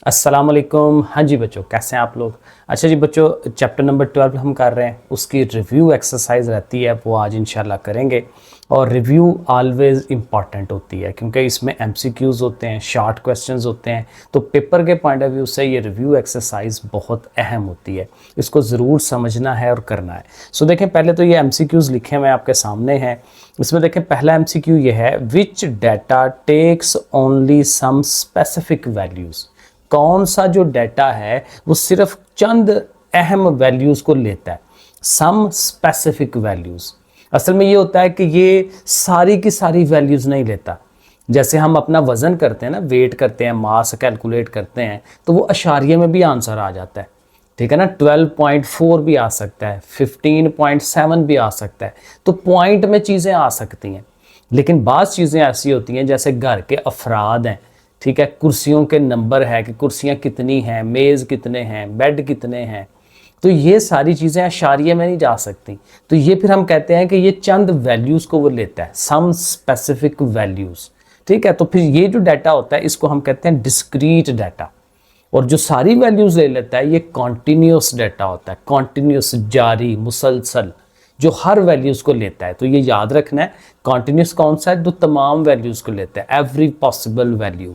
अस्सलाम वालेकुम। हाँ जी बच्चों, कैसे हैं आप लोग। अच्छा जी बच्चों, चैप्टर नंबर 12 हम कर रहे हैं, उसकी रिव्यू एक्सरसाइज रहती है, वो आज इंशाल्लाह करेंगे। और रिव्यू ऑलवेज़ इम्पॉर्टेंट होती है क्योंकि इसमें एमसीक्यूज़ होते हैं, शॉर्ट क्वेश्चंस होते हैं, तो पेपर के पॉइंट ऑफ व्यू से ये रिव्यू एक्सरसाइज बहुत अहम होती है। इसको ज़रूर समझना है और करना है। सो देखें, पहले तो ये एमसीक्यूज़ लिखे हुए आपके सामने हैं। इसमें देखें, पहला एमसीक्यू ये है, which data takes only some specific values. कौन सा जो डाटा है वो सिर्फ चंद अहम वैल्यूज़ को लेता है, सम स्पेसिफिक वैल्यूज़। असल में ये होता है कि ये सारी की सारी वैल्यूज़ नहीं लेता। जैसे हम अपना वज़न करते हैं ना, वेट करते हैं, मास कैलकुलेट करते हैं, तो वो अशारिये में भी आंसर आ जाता है, ठीक है ना। 12.4 भी आ सकता है, 15.7 भी आ सकता है, तो पॉइंट में चीज़ें आ सकती हैं। लेकिन बाज़ चीज़ें ऐसी होती हैं, जैसे घर के अफराद हैं, ठीक है, कुर्सियों के नंबर है कि कुर्सियाँ कितनी हैं, मेज़ कितने हैं, बेड कितने हैं, तो ये सारी चीज़ें अशारिये में नहीं जा सकती। तो ये फिर हम कहते हैं कि ये चंद वैल्यूज़ को वो लेता है, सम स्पेसिफिक वैल्यूज़, ठीक है। तो फिर ये जो डाटा होता है इसको हम कहते हैं डिस्क्रीट डाटा। और जो सारी वैल्यूज़ ले लेता है ये कॉन्टीन्यूस डाटा होता है, कॉन्टीन्यूस, जारी, मुसलसल, जो हर वैल्यूज़ को लेता है। तो ये याद रखना है, कॉन्टीन्यूस कौन सा है, जो तमाम वैल्यूज़ को लेता है, एवरी पॉसिबल वैल्यू।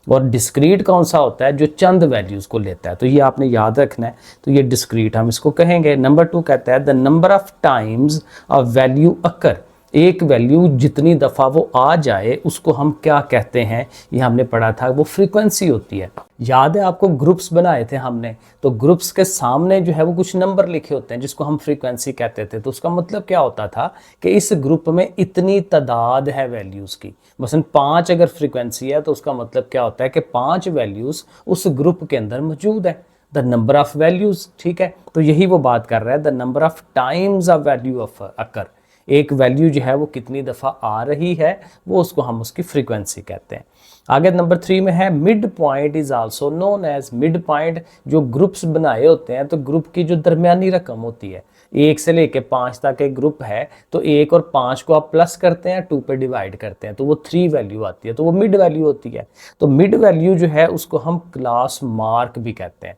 और डिस्क्रीट कौन सा होता है, जो चंद वैल्यूज़ को लेता है। तो ये आपने याद रखना है। तो ये डिस्क्रीट हम इसको कहेंगे। नंबर 2 कहता है, the number of times a value occur. एक वैल्यू जितनी दफ़ा वो आ जाए उसको हम क्या कहते हैं, ये हमने पढ़ा था, वो फ्रीक्वेंसी होती है। याद है आपको, ग्रुप्स बनाए थे हमने, तो ग्रुप्स के सामने जो है वो कुछ नंबर लिखे होते हैं जिसको हम फ्रीक्वेंसी कहते थे। तो उसका मतलब क्या होता था कि इस ग्रुप में इतनी तादाद है वैल्यूज़ की। मसलन 5 अगर फ्रीक्वेंसी है तो उसका मतलब क्या होता है कि 5 वैल्यूज़ उस ग्रुप के अंदर मौजूद है, द नंबर ऑफ वैल्यूज़, ठीक है। तो यही वो बात कर रहा है, the number of times of value of occur. एक वैल्यू जो है वो कितनी दफ़ा आ रही है, वो उसको हम उसकी फ्रीक्वेंसी कहते हैं। आगे नंबर 3 में है, mid point is also known as. Mid point, जो ग्रुप्स बनाए होते हैं, तो ग्रुप की जो दरमियानी रकम होती है, 1 से लेके 5 तक एक ग्रुप है, तो 1 और 5 को आप प्लस करते हैं, 2 पे डिवाइड करते हैं, तो वो 3 वैल्यू आती है, तो वो मिड वैल्यू होती है। तो मिड वैल्यू जो है उसको हम क्लास मार्क भी कहते हैं।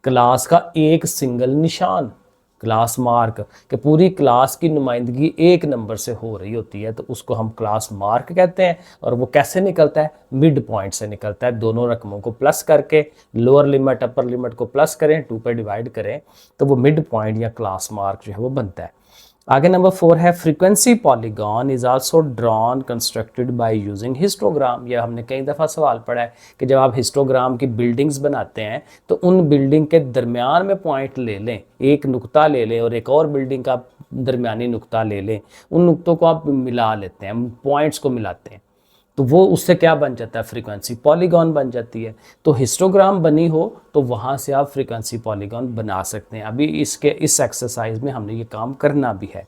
क्लास का एक सिंगल निशान, क्लास मार्क, कि पूरी क्लास की नुमाइंदगी एक नंबर से हो रही होती है, तो उसको हम क्लास मार्क कहते हैं। और वो कैसे निकलता है, मिड पॉइंट से निकलता है। दोनों रकमों को प्लस करके, लोअर लिमिट अपर लिमिट को प्लस करें, 2 पे डिवाइड करें, तो वो मिड पॉइंट या क्लास मार्क जो है वो बनता है। आगे नंबर 4 है, frequency polygon is also drawn constructed by using histogram. यह हमने कई दफ़ा सवाल पढ़ा है कि जब आप हिस्टोग्राम की बिल्डिंग्स बनाते हैं तो उन बिल्डिंग के दरमियान में पॉइंट ले लें, एक नुक्ता ले लें और एक और बिल्डिंग का दरमियानी नुक्ता ले लें, उन नुक्तों को आप मिला लेते हैं, पॉइंट्स को मिलाते हैं, तो वो उससे क्या बन जाता है, फ्रीक्वेंसी पॉलीगॉन बन जाती है। तो हिस्टोग्राम बनी हो तो वहाँ से आप फ्रीक्वेंसी पॉलीगॉन बना सकते हैं। अभी इसके इस एक्सरसाइज में हमने ये काम करना भी है,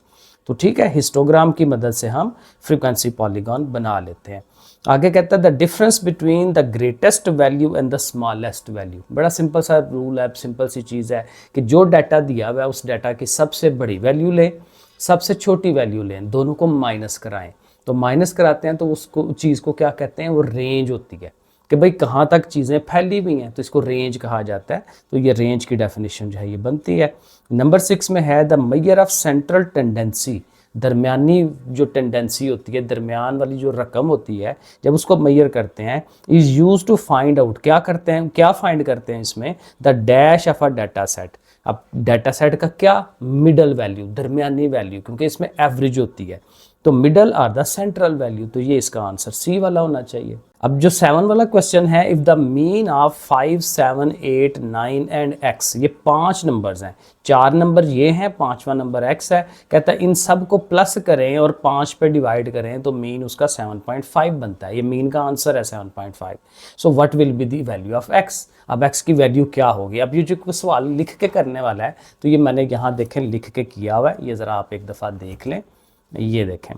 तो ठीक है, हिस्टोग्राम की मदद से हम फ्रीक्वेंसी पॉलीगॉन बना लेते हैं। आगे कहता है, the difference between the greatest value and the smallest value. बड़ा सिंपल सा रूल है, सिंपल सी चीज़ है कि जो डाटा दिया हुआ है उस डाटा की सबसे बड़ी वैल्यू लें, सबसे छोटी वैल्यू लें, दोनों को माइनस कराएं। तो माइनस कराते हैं तो उसको, चीज़ को क्या कहते हैं, वो रेंज होती है कि भाई कहाँ तक चीज़ें फैली हुई हैं, तो इसको रेंज कहा जाता है। तो ये रेंज की डेफिनेशन जो है ये बनती है। नंबर 6 में है, the measure of central tendency. दरमियानी जो टेंडेंसी होती है, दरमियान वाली जो रकम होती है, जब उसको मेजर करते हैं, is use to find out. क्या करते हैं, क्या फाइंड करते हैं इसमें, the dash of a data set. अब डाटा सेट का क्या, मिडल वैल्यू, दरमियानी वैल्यू, क्योंकि इसमें एवरेज होती है, तो middle are the central value. तो ये इसका आंसर सी वाला होना चाहिए। अब जो 7 वाला क्वेश्चन है, if the mean of 5, 7, 8, 9 and x, ये 5 नंबर्स हैं, 4 नंबर ये हैं, 5वां नंबर x है। कहता है इन सब को प्लस करें और 5 पे डिवाइड करें तो मीन उसका 7.5 बनता है। ये मीन का आंसर है 7.5। So what will be the value of x। अब x की वैल्यू क्या होगी। अब ये जो सवाल लिख के करने वाला है, तो ये मैंने यहाँ देखें लिख के किया हुआ है, ये ज़रा आप एक दफ़ा देख लें। ये देखें,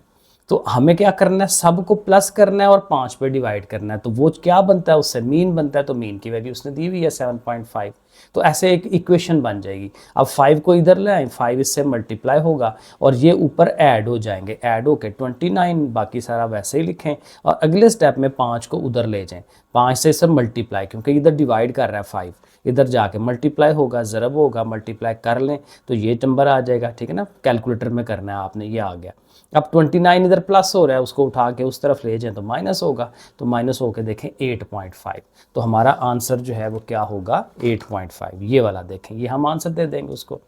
तो हमें क्या करना है, सबको प्लस करना है और 5 पे डिवाइड करना है। तो वो क्या बनता है, उससे मीन बनता है। तो मीन की वैल्यू उसने दी हुई है 7.5। तो ऐसे एक इक्वेशन बन जाएगी। अब 5 को इधर ले आए, 5 इससे मल्टीप्लाई होगा और ये ऊपर ऐड हो जाएंगे, ऐड होके 29, बाकी सारा वैसे ही लिखें। और अगले स्टेप में 5 को उधर ले जाएं, 5 से इसे मल्टीप्लाई, क्योंकि इधर डिवाइड कर रहा है 5, इधर जाके मल्टीप्लाई होगा, ज़रब होगा, मल्टीप्लाई कर लें तो ये नंबर आ जाएगा। ठीक है ना, कैलकुलेटर में करना है आपने, ये आ गया। अब 29 इधर प्लस हो रहा है, उसको उठा के उस तरफ ले जाएं तो माइनस होगा, तो माइनस होके देखें 8.5। तो हमारा आंसर जो है वो क्या होगा, 8.5। ये वाला देखें, ये हम आंसर दे देंगे उसको।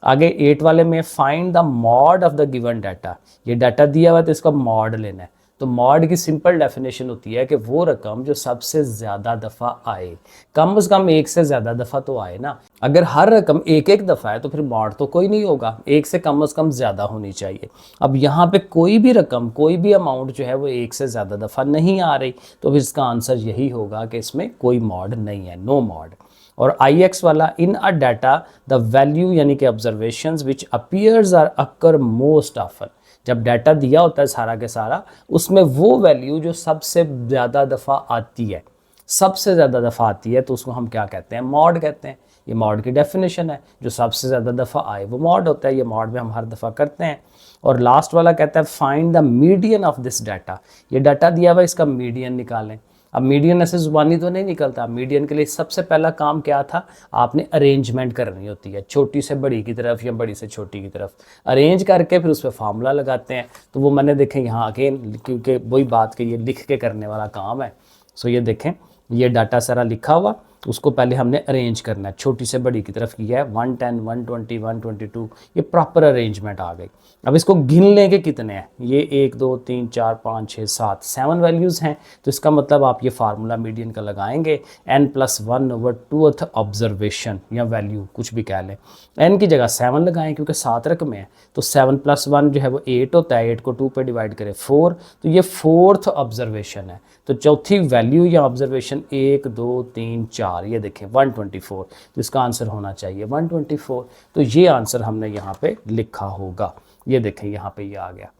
आगे 8 वाले में find the mod of the given data. ये डाटा दिया हुआ है तो इसका मॉड लेना है। तो मॉड की सिंपल डेफिनेशन होती है कि वो रकम जो सबसे ज़्यादा दफ़ा आए, कम से कम एक से ज़्यादा दफ़ा तो आए ना। अगर हर रकम एक एक दफ़ा है तो फिर मॉड तो कोई नहीं होगा, एक से कम ज़्यादा होनी चाहिए। अब यहाँ पे कोई भी रकम, कोई भी अमाउंट जो है वो एक से ज़्यादा दफ़ा नहीं आ रही, तो फिर इसका आंसर यही होगा कि इसमें कोई मॉड नहीं है, नो मॉड। और IX वाला, in a data the value यानी कि observations which appears or occur most often. जब डाटा दिया होता है सारा के सारा, उसमें वो वैल्यू जो सबसे ज़्यादा दफ़ा आती है, सबसे ज़्यादा दफ़ा आती है, तो उसको हम क्या कहते हैं, मॉड कहते हैं। ये मॉड की डेफिनेशन है, जो सबसे ज़्यादा दफ़ा आए वो मॉड होता है। ये मॉड में हम हर दफ़ा करते हैं। और लास्ट वाला कहता है find the median of this data. ये डाटा दिया हुआ, इसका मीडियन निकालें। अब मीडियन ऐसे ज़ुबानी तो नहीं निकलता। मीडियन के लिए सबसे पहला काम क्या था, आपने अरेंजमेंट करनी होती है, छोटी से बड़ी की तरफ या बड़ी से छोटी की तरफ अरेंज करके फिर उस पर फार्मूला लगाते हैं। तो वो मैंने देखें यहाँ अगेन, क्योंकि वही बात कि ये लिख के करने वाला काम है। सो ये देखें, ये डाटा सारा लिखा हुआ, उसको पहले हमने अरेंज करना है, छोटी से बड़ी की तरफ किया है, 110, 120, 122, ये प्रॉपर अरेंजमेंट आ गई। अब इसको गिन लें कि कितने हैं, ये 1 2 3 4 5 6 7 7 वैल्यूज़ हैं। तो इसका मतलब आप ये फार्मूला मीडियन का लगाएंगे, n+1/2 ऑब्जर्वेशन या वैल्यू कुछ भी कह लें। n की जगह 7 लगाएं, क्योंकि 7 रकमें हैं, तो 7 + 1 जो है वो 8 होता है। 8 को 2 पे डिवाइड करें 4, तो ये 4th ऑब्जर्वेशन है। तो चौथी वैल्यू या ऑब्जर्वेशन 1 2 3 4, ये देखें 124। तो इसका आंसर होना चाहिए 124। तो ये आंसर हमने यहाँ पे लिखा होगा। ये देखें यहाँ पे ये आ गया।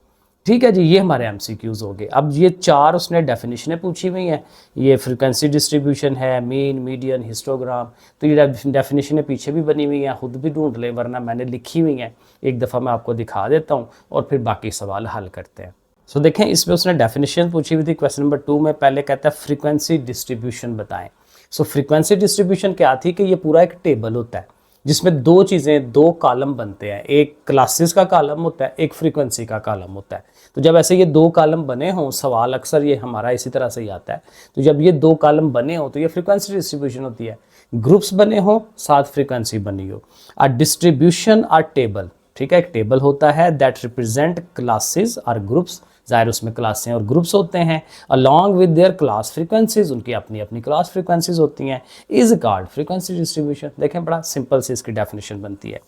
ठीक है जी, ये हमारे MCQs हो गए। अब ये 4 उसने डेफिनेशनें पूछी हुई हैं। ये फ्रीक्वेंसी डिस्ट्रीब्यूशन है, मीन, मीडियन, हिस्टोग्राम। तो ये डेफिनेशनें पीछे भी बनी हुई हैं, खुद भी ढूंढ लें, वरना मैंने लिखी हुई हैं। एक दफ़ा मैं आपको दिखा देता हूँ और फिर बाकी सवाल हल करते हैं। सो देखें, इसमें उसने डेफिनेशन पूछी हुई थी। क्वेश्चन नंबर 2 में पहले कहता है फ्रीक्वेंसी डिस्ट्रीब्यूशन बताएं। सो फ्रीक्वेंसी डिस्ट्रीब्यूशन क्या थी कि ये पूरा एक टेबल होता है जिसमें दो चीज़ें, 2 कॉलम बनते हैं। एक क्लासेस का कॉलम होता है, एक फ्रीक्वेंसी का कॉलम होता है। तो जब ऐसे ये 2 कॉलम बने हों, सवाल अक्सर ये हमारा इसी तरह से ही आता है। तो जब ये 2 कॉलम बने हों तो ये फ्रीक्वेंसी डिस्ट्रीब्यूशन होती है। ग्रुप्स बने हों, साथ फ्रीक्वेंसी बनी हो। आ डिस्ट्रीब्यूशन आर टेबल, ठीक है, एक टेबल होता है दैट रिप्रेजेंट क्लासेस और ग्रुप्स। ज़ाहिर उसमें क्लासें और ग्रुप्स होते हैं, along with their class frequencies, उनकी अपनी अपनी क्लास फ्रीक्वेंसीज होती हैं, इज कॉल्ड फ्रीक्वेंसी डिस्ट्रीब्यूशन। देखें, बड़ा सिंपल से इसकी डेफिनेशन बनती है।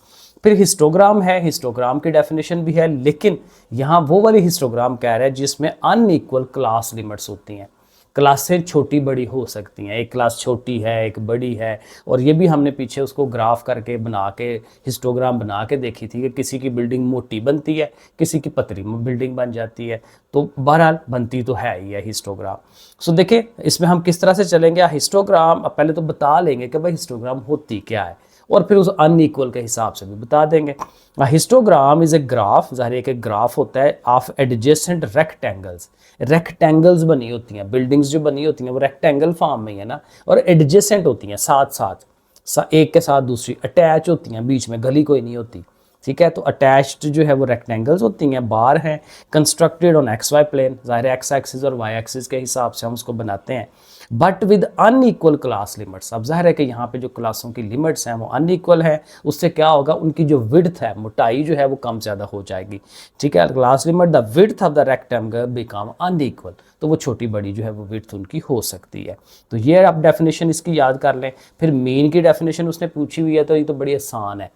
फिर हिस्टोग्राम है, हिस्टोग्राम की डेफिनेशन भी है, लेकिन यहाँ वो वाली हिस्टोग्राम कह रहा है जिसमें अनइक्वल क्लास लिमिट्स होती हैं। क्लासें छोटी बड़ी हो सकती हैं, एक क्लास छोटी है, एक बड़ी है। और ये भी हमने पीछे उसको ग्राफ करके बना के, हिस्टोग्राम बना के देखी थी कि किसी की बिल्डिंग मोटी बनती है, किसी की पतली बिल्डिंग बन जाती है। तो बहरहाल बनती तो है ही है हिस्टोग्राम। सो देखिए, इसमें हम किस तरह से चलेंगे। हिस्टोग्राम अब पहले तो बता लेंगे कि भाई हिस्टोग्राम होती क्या है, और फिर उस अनइक्वल के हिसाब से भी बता देंगे। हिस्टोग्राम इज ए ग्राफ, ज़ाहिर है कि ग्राफ होता है ऑफ एडजेसेंट रेक्टेंगल्स। रेक्टेंगल्स बनी होती हैं, बिल्डिंग्स जो बनी होती हैं वो रेक्टेंगल फॉर्म में है ना, और एडजेसेंट होती हैं, साथ साथ एक के साथ दूसरी अटैच होती हैं, बीच में गली कोई नहीं होती। ठीक है, तो अटैच्ड जो है वो रेक्टेंगल्स होती हैं, बार हैं, कंस्ट्रक्टेड ऑन XY प्लेन। ज़ाहिर एक्स एक्सिस और Y एक्सिस के हिसाब से हम उसको बनाते हैं, but with unequal class limits. अब जाहिर है कि यहाँ पे जो क्लासों की लिमिट्स हैं वो अनइक्वल है। उससे क्या होगा, उनकी जो विड्थ है, मोटाई जो है वो कम ज़्यादा हो जाएगी। ठीक है, class limit the width of the rectangle become unequal, तो वो छोटी बड़ी जो है वो विड्थ उनकी हो सकती है। तो ये आप डेफिनेशन इसकी याद कर लें। फिर मीन की डेफिनेशन उसने पूछी हुई है, तो ये तो बड़ी आसान है।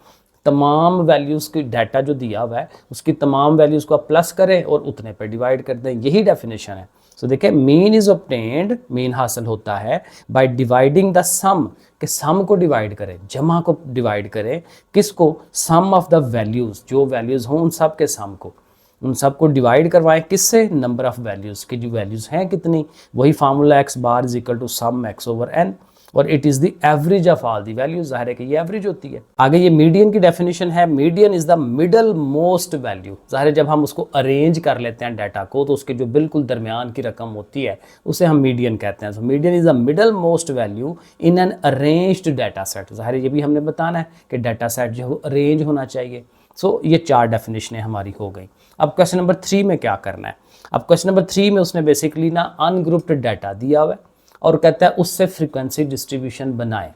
तमाम वैल्यूज़ की डाटा जो दिया हुआ है उसकी तमाम वैल्यूज़ को आप प्लस करें और उतने पर डिवाइड कर दें, यही डेफिनेशन है। सो देखिए, मीन इज ऑब्टेन्ड, मीन हासिल होता है बाय डिवाइडिंग द सम, कि सम को डिवाइड करें, जमा को डिवाइड करें, किसको, सम ऑफ द वैल्यूज़, जो वैल्यूज़ हों उन सब के सम को। उन सबको डिवाइड करवाएं किससे, नंबर ऑफ वैल्यूज़ की जो वैल्यूज़ हैं कितनी, वही formula x bar is equal to sum x over n, और it is the average of all the values, ज़ाहिर है कि ये एवरेज होती है। आगे ये मीडियन की डेफिनेशन है, median is the middle most value, ज़ाहिर है जब हम उसको अरेंज कर लेते हैं डाटा को तो उसके जो बिल्कुल दरमियान की रकम होती है उसे हम मीडियन कहते हैं। तो median is the middle most value in an arranged data set, ज़ाहिर है ये भी हमने बताना है कि डाटा सेट जो है वो अरेंज होना चाहिए। सो ये 4 डेफिनेशनें हमारी हो गई। अब क्वेश्चन नंबर 3 में क्या करना है, अब क्वेश्चन नंबर 3 में उसने बेसिकली ना अनग्रुप्ड डाटा दिया हुआ है और कहता है उससे फ्रीक्वेंसी डिस्ट्रीब्यूशन बनाएं।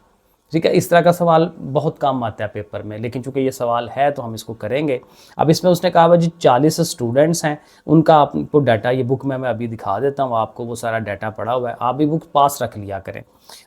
ठीक है, इस तरह का सवाल बहुत कम आता है पेपर में, लेकिन चूंकि ये सवाल है तो हम इसको करेंगे। अब इसमें उसने कहा भाई जी 40 स्टूडेंट्स हैं, उनका आपको डाटा, ये बुक में मैं अभी दिखा देता हूँ आपको, वो सारा डाटा पड़ा हुआ है, आप भी बुक पास रख लिया करें।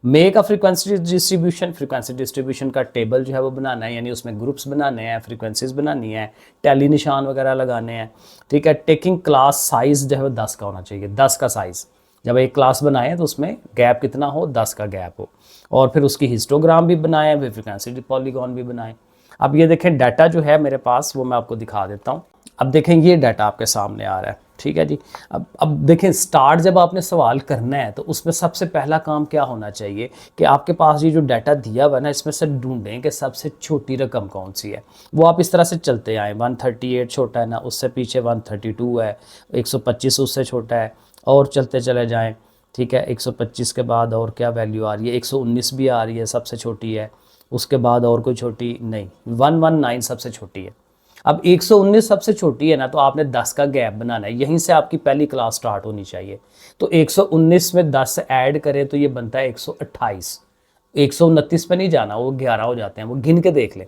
Make a frequency distribution, frequency distribution का टेबल जो है वो बनाना है, यानी उसमें ग्रुप्स बनाने हैं, फ्रीक्वेंसीज बनानी है, टैली निशान वगैरह लगाने हैं। ठीक है, टेकिंग क्लास साइज जो है वो 10 का होना चाहिए, 10 का साइज़। जब एक क्लास बनाए तो उसमें गैप कितना हो, 10 का गैप हो, और फिर उसकी हिस्टोग्राम भी बनाए, फिर फ्रीक्वेंसी पॉलीगॉन भी बनाए। अब ये देखें डाटा जो है मेरे पास वो मैं आपको दिखा देता हूँ। अब देखें ये डाटा आपके सामने आ रहा है, ठीक है जी। अब देखें स्टार्ट जब आपने सवाल करना है तो उसमें सबसे पहला काम क्या होना चाहिए कि आपके पास ये जो डाटा दिया हुआ है ना, इसमें से ढूंढें कि सबसे छोटी रकम कौन सी है। वो आप इस तरह से चलते आएँ, 138 छोटा है ना, उससे पीछे 132 है, 125 उससे छोटा है, और चलते चले जाएं। ठीक है, 125 के बाद और क्या वैल्यू आ रही है, 119 भी आ रही है, सबसे छोटी है। उसके बाद और कोई छोटी नहीं, 119 सबसे छोटी है। अब 119 सबसे छोटी है ना, तो आपने 10 का गैप बनाना है, यहीं से आपकी पहली क्लास स्टार्ट होनी चाहिए। तो 119 में 10 ऐड करें तो ये बनता है 128। 129 पे नहीं जाना, वो 11 हो जाते हैं, वो गिन के देख लें,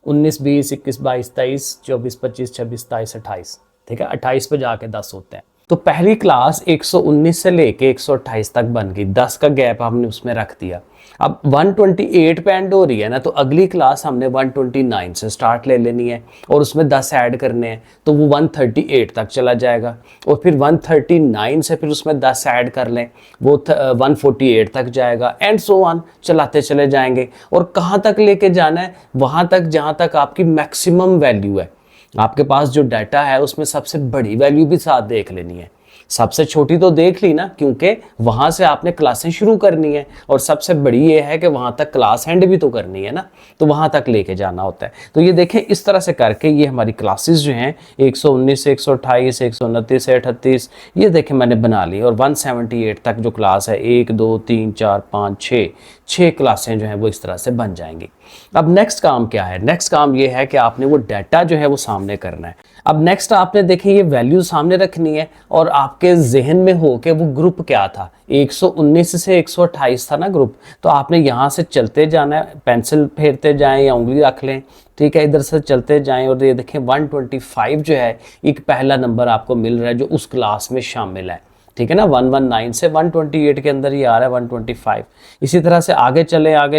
19 20 21 22 23 24 25 26 27 28। ठीक है, 28 पे जाके 10 होते हैं। तो पहली क्लास 119 से लेके 128 तक बन गई, 10 का गैप हमने उसमें रख दिया। अब 128 पे एंड हो रही है ना, तो अगली क्लास हमने 129 से स्टार्ट ले लेनी है और उसमें 10 ऐड करने हैं, तो वो 138 तक चला जाएगा, और फिर 139 से फिर उसमें 10 ऐड कर लें, वो 148 तक जाएगा, एंड सो ऑन चलाते चले जाएंगे। और कहाँ तक लेके जाना है, वहाँ तक जहाँ तक आपकी मैक्सिमम वैल्यू है। आपके पास जो डाटा है उसमें सबसे बड़ी वैल्यू भी साथ देख लेनी है, सबसे छोटी तो देख ली ना, क्योंकि वहां से आपने क्लासें शुरू करनी है, और सबसे बड़ी ये है कि वहां तक क्लास एंड भी तो करनी है ना, तो वहां तक लेके जाना होता है। तो ये देखें इस तरह से करके ये हमारी क्लासेस जो हैं 119 से 128 129 से 38, ये देखें मैंने बना ली, और 178 तक जो क्लास है 1 2 3 4 5 6 क्लासें जो हैं वो इस तरह से बन जाएंगी। अब नेक्स्ट काम क्या है, नेक्स्ट काम ये है कि आपने वो डाटा जो है वो सामने करना है। अब नेक्स्ट आपने देखें ये वैल्यू सामने रखनी है, और आपके जहन में हो कि वो ग्रुप क्या था, 119 से 128 था ना ग्रुप, तो आपने यहाँ से चलते जाना है, पेंसिल फेरते जाएं या उंगली रख लें। ठीक है, इधर से चलते जाएं, और ये देखें 125 जो है एक पहला नंबर आपको मिल रहा है जो उस क्लास में शामिल है। ठीक है ना, 119 से 128 के अंदर ये आ रहा है 125। इसी तरह से आगे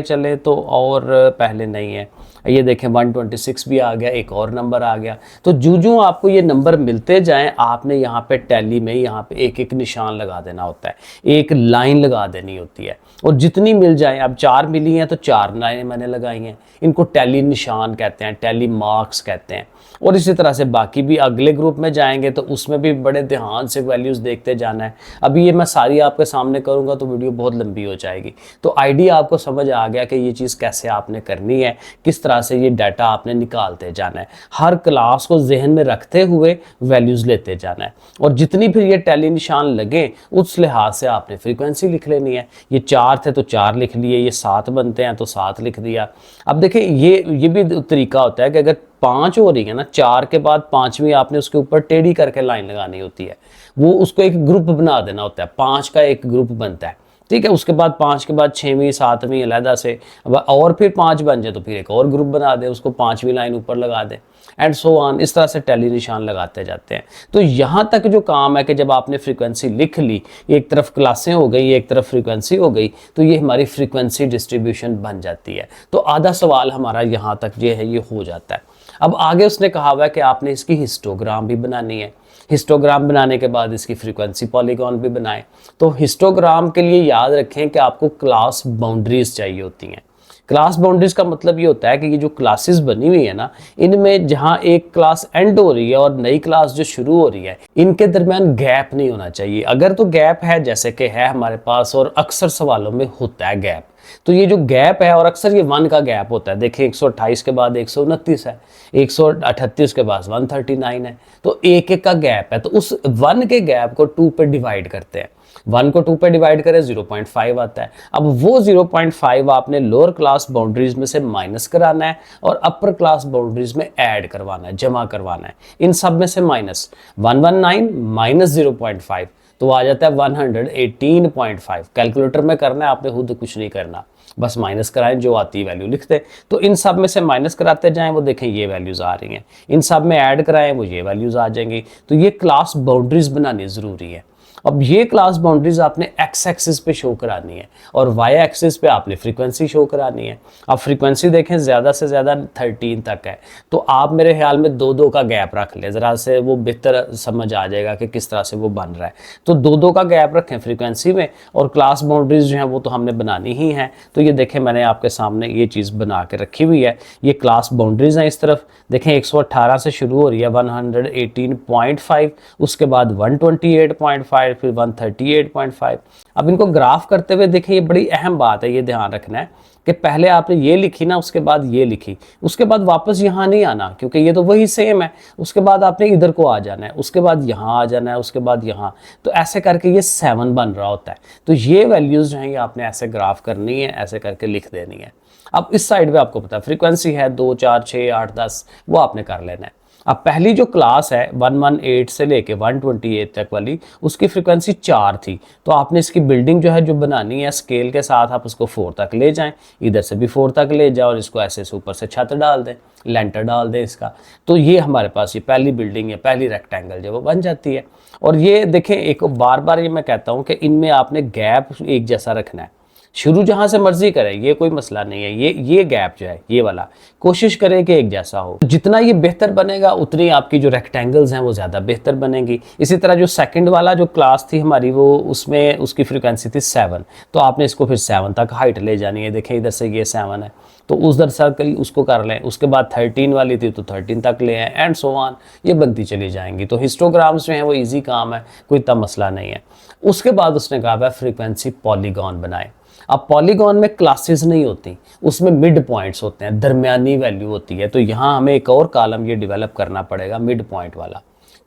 चले तो और पहले नहीं है, ये देखें 126 भी आ गया, एक और नंबर आ गया। तो जो आपको ये नंबर मिलते जाएं, आपने यहाँ पे टैली में यहाँ पे एक एक निशान लगा देना होता है, एक लाइन लगा देनी होती है, और जितनी मिल जाए, अब 4 मिली हैं तो 4 लाइनें मैंने लगाई हैं, इनको टैली निशान कहते हैं, टैली मार्क्स कहते हैं। और इसी तरह से बाकी भी अगले ग्रुप में जाएंगे तो उसमें भी बड़े ध्यान से वैल्यूज़ देखते जाना है। अभी ये मैं सारी आपके सामने करूँगा तो वीडियो बहुत लंबी हो जाएगी, तो आइडिया आपको समझ आ गया कि ये चीज़ कैसे आपने करनी है, किस तरह से ये डाटा आपने निकालते जाना है, हर क्लास को जहन में रखते हुए वैल्यूज़ लेते जाना है, और जितनी फिर ये टैली निशान लगे उस लिहाज से आपने फ्रीक्वेंसी लिख लेनी है। ये 4 थे तो 4 लिख लिए, ये 7 बनते हैं तो 7 लिख दिया। अब देखिए ये भी तरीका होता है कि अगर 5 हो रही है ना, 4 के बाद 5वीं आपने उसके ऊपर टेढ़ी करके लाइन लगानी होती है, वो उसको एक ग्रुप बना देना होता है, 5 का एक ग्रुप बनता है। ठीक है, उसके बाद 5 के बाद 6वीं 7वीं अलहदा से, और फिर 5 बन जाए तो फिर एक और ग्रुप बना दे, उसको 5वीं लाइन ऊपर लगा दे, एंड सो ऑन, इस तरह से टैली निशान लगाते जाते हैं। तो यहाँ तक जो काम है कि जब आपने फ्रीक्वेंसी लिख ली, एक तरफ क्लासें हो गई, एक तरफ फ्रीक्वेंसी हो गई, तो ये हमारी फ्रीक्वेंसी डिस्ट्रीब्यूशन बन जाती है। तो आधा सवाल हमारा यहाँ तक ये है, ये हो जाता है। अब आगे उसने कहा हुआ है कि आपने इसकी हिस्टोग्राम भी बनानी है, हिस्टोग्राम बनाने के बाद इसकी फ्रीक्वेंसी पॉलीगॉन भी बनाएं। तो हिस्टोग्राम के लिए याद रखें कि आपको क्लास बाउंड्रीज चाहिए होती हैं, क्लास बाउंड्रीज का मतलब ये होता है कि ये जो क्लासेस बनी हुई है ना, इनमें जहाँ एक क्लास एंड हो रही है और नई क्लास जो शुरू हो रही है, इनके दरमियान गैप नहीं होना चाहिए। अगर तो गैप है, जैसे कि है हमारे पास और अक्सर सवालों में होता है गैप, तो ये जो गैप है, और अक्सर ये 1 का गैप होता है। देखिए 128 के बाद 129 है, 138 के बाद 139 है, तो एक एक का गैप है। तो उस 1 के गैप को 2 पे डिवाइड करते हैं। 1 को 2 पे डिवाइड करें 0.5 आता है। अब वो 0.5 आपने लोअर क्लास बाउंड्रीज में से माइनस कराना है और अपर क्लास बाउंड्रीज में ऐड करवाना है, जमा करवाना है। इन सब में से माइनस 119 माइनस 0.5 तो आ जाता है 118.5। कैलकुलेटर में करना है, आपने खुद कुछ नहीं करना, बस माइनस कराएं, जो आती है वैल्यू लिखते। तो इन सब में से माइनस कराते जाएं, वो देखें ये वैल्यूज आ रही हैं। इन सब में ऐड कराएं, वो ये वैल्यूज आ जाएंगी। तो ये क्लास बाउंड्रीज बनानी ज़रूरी है। अब ये क्लास बाउंड्रीज आपने एक्स एक्सिस पे शो करानी है और वाई एक्सिस पे आपने फ्रीक्वेंसी शो करानी है। अब फ्रीक्वेंसी देखें ज़्यादा से ज़्यादा 13 तक है, तो आप मेरे ख्याल में 2-2 का गैप रख लें, ज़रा से वो बेहतर समझ आ जाएगा कि किस तरह से वो बन रहा है। तो 2-2 का गैप रखें फ्रीक्वेंसी में, और क्लास बाउंड्रीज जो हैं वो तो हमने बनानी ही हैं। तो ये देखें मैंने आपके सामने ये चीज़ बना के रखी हुई है। ये क्लास बाउंड्रीज हैं। इस तरफ देखें 118 से शुरू हो रही है 118.5, उसके बाद 128.5, फिर 138.5। अब इनको ग्राफ करते हुए देखें, ये बड़ी अहम बात है, ये ध्यान रखना है कि पहले आपने ये लिखी ना, उसके बाद ये लिखी, उसके बाद वापस यहाँ नहीं आना, क्योंकि ये तो वही सेम है। उसके बाद आपने इधर को आ जाना है, उसके बाद यहाँ आ जाना है, उसके बाद यहाँ। तो ऐसे करके ये 7 बन रहा होता है। तो ये वैल्यूज़ जो हैं ये आपने ऐसे ग्राफ करनी है, ऐसे करके लिख देनी है। अब इस साइड पे आपको पता है फ्रीक्वेंसी है 2, 4, 6, 8, 10, वो आपने कर लेना है। अब पहली जो क्लास है 118 से लेके 128 तक वाली, उसकी फ्रीक्वेंसी 4 थी। तो आपने इसकी बिल्डिंग जो है जो बनानी है स्केल के साथ, आप उसको 4 तक ले जाएं, इधर से भी 4 तक ले जाओ और इसको ऐसे से ऊपर से छत डाल दें, लेंटर डाल दें इसका। तो ये हमारे पास ये पहली बिल्डिंग है, पहली रेक्टेंगल जो वो बन जाती है। और ये देखें, एक बार बार ये मैं कहता हूँ कि इनमें आपने गैप एक जैसा रखना है। शुरू जहां से मर्जी करें, ये कोई मसला नहीं है। ये गैप जो है ये वाला कोशिश करें कि एक जैसा हो। जितना ये बेहतर बनेगा उतनी आपकी जो रेक्टेंगल्स हैं वो ज़्यादा बेहतर बनेंगी। इसी तरह जो सेकंड वाला जो क्लास थी हमारी, वो उसमें उसकी फ्रीक्वेंसी थी 7, तो आपने इसको फिर 7 तक हाइट ले जानी है। देखें इधर से ये 7 है, तो उधर सर्कल उसको कर लें। उसके बाद 13 वाली थी तो 13 तक ले आए, एंड सो ऑन, ये बनती चली जाएंगी। तो हिस्टोग्राम्स जो हैं वो ईजी काम है, कोई इतना मसला नहीं है। उसके बाद उसने कहा है फ्रीक्वेंसी पॉलीगॉन बनाए। अब पॉलीगॉन में क्लासेस नहीं होती, उसमें मिड पॉइंट्स होते हैं, दरमियानी वैल्यू होती है। तो यहाँ हमें एक और कॉलम ये डेवलप करना पड़ेगा, मिड पॉइंट वाला,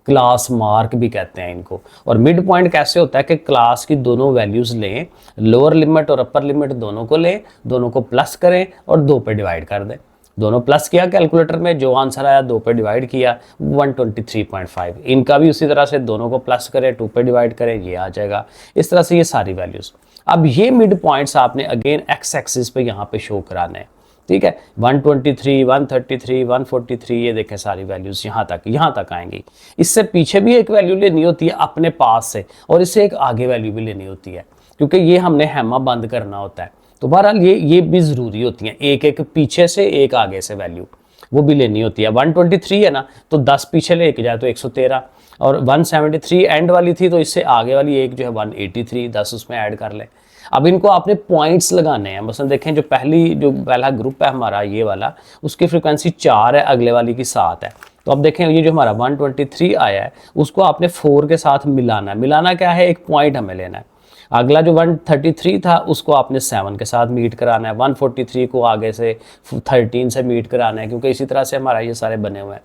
क्लास मार्क भी कहते हैं इनको। और मिड पॉइंट कैसे होता है कि क्लास की दोनों वैल्यूज लें, लोअर लिमिट और अपर लिमिट दोनों को लें, दोनों को प्लस करें और 2 पे डिवाइड कर दें। दोनों प्लस किया कैलकुलेटर में, जो आंसर आया 2 पे डिवाइड किया 123.5। इनका भी उसी तरह से दोनों को प्लस करें, 2 पे डिवाइड करें, ये आ जाएगा। इस तरह से ये सारी वैल्यूज। अब ये मिड पॉइंट्स आपने अगेन एक्स एक्सिस पे यहाँ पे शो कराने हैं, ठीक है। 123, 133, 143, ये देखें सारी वैल्यूज यहाँ तक आएंगी। इससे पीछे भी एक वैल्यू लेनी होती है अपने पास से, और इससे एक आगे वैल्यू भी लेनी होती है, क्योंकि ये हमने हैमा बंद करना होता है। तो बहरहाल ये भी ज़रूरी होती हैं, एक एक पीछे से एक आगे से वैल्यू वो भी लेनी होती है। 123 है ना, तो 10 पीछे लेके जाए तो 113, और 173 एंड वाली थी तो इससे आगे वाली एक जो है 183, 10 उसमें ऐड कर लें। अब इनको आपने पॉइंट्स लगाने हैं। मसलन देखें जो पहला ग्रुप है हमारा ये वाला, उसकी फ्रिक्वेंसी 4 है, अगले वाली की 7 है। तो अब देखें ये जो हमारा 123 आया है उसको आपने 4 के साथ मिलाना है। मिलाना क्या है, एक पॉइंट हमें लेना है। अगला जो 133 था उसको आपने 7 के साथ मीट कराना है। 143 को आगे से 13 से मीट कराना है, क्योंकि इसी तरह से हमारा ये सारे बने हुए हैं।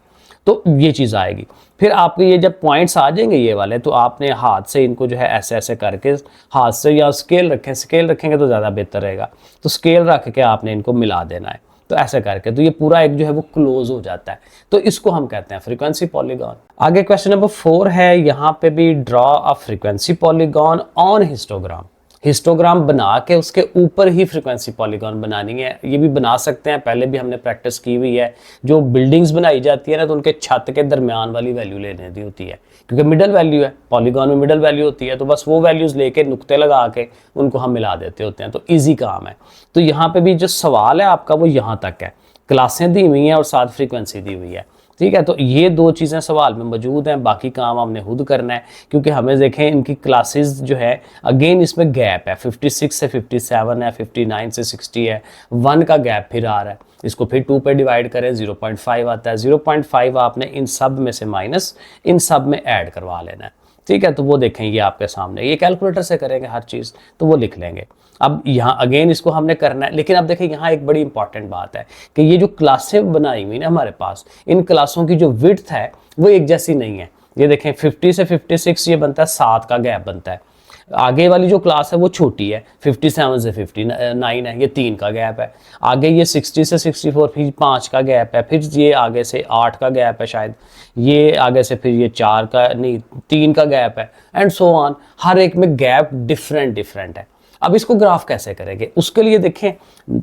तो ये चीज़ आएगी। फिर आपके ये जब पॉइंट्स आ जाएंगे ये वाले, तो आपने हाथ से इनको जो है ऐसे ऐसे करके हाथ से, या स्केल रखेंगे तो ज़्यादा बेहतर रहेगा। तो स्केल रख के आपने इनको मिला देना है। तो ऐसे करके तो ये पूरा एक जो है वो क्लोज हो जाता है। तो इसको हम कहते हैं फ्रीक्वेंसी पॉलीगॉन। आगे क्वेश्चन नंबर 4 है, यहाँ पे भी draw a frequency polygon on histogram. Histogram बना के उसके ऊपर ही फ्रीक्वेंसी पॉलीगॉन बनानी है। ये भी बना सकते हैं, पहले भी हमने प्रैक्टिस की हुई है। जो बिल्डिंग्स बनाई जाती है ना, तो उनके छत के दरमियान वाली वैल्यू लेने दी होती है, क्योंकि मिडल वैल्यू है, पॉलीगॉन में मिडल वैल्यू होती है। तो बस वो वैल्यूज़ लेके नुक्ते लगा के उनको हम मिला देते होते हैं। तो ईजी काम है। तो यहाँ पे भी जो सवाल है आपका वो यहाँ तक है, क्लासें दी हुई हैं और साथ फ्रीक्वेंसी दी हुई है। ठीक है। तो ये दो चीज़ें सवाल में मौजूद हैं, बाकी काम हमने खुद करना है, क्योंकि हमें देखें इनकी क्लासेस जो है अगेन इसमें गैप है, 56 से 57 है, 59 से 60 है, 1 का गैप फिर आ रहा है। इसको फिर 2 पे डिवाइड करें, 0.5 आता है। 0.5 आपने इन सब में से माइनस इन सब में ऐड करवा लेना है। ठीक है, तो वो देखें ये आपके सामने, ये कैलकुलेटर से करेंगे हर चीज़, तो वो लिख लेंगे। अब यहाँ अगेन इसको हमने करना है, लेकिन अब देखिए यहाँ एक बड़ी इंपॉर्टेंट बात है कि ये जो क्लासें बनाई हुई ना हमारे पास, इन क्लासों की जो विड्थ है वो एक जैसी नहीं है। ये देखें 50 से 56 ये बनता है 7 का गैप बनता है। आगे वाली जो क्लास है वो छोटी है, 57 से 59 है, ये 3 का गैप है। आगे ये 60 से 64 फिर 5 का गैप है, फिर ये आगे से 8 का गैप है शायद, ये आगे से फिर ये 4 का नहीं 3 का गैप है, एंड सो ऑन। हर एक में गैप डिफरेंट है। अब इसको ग्राफ कैसे करेंगे, उसके लिए देखें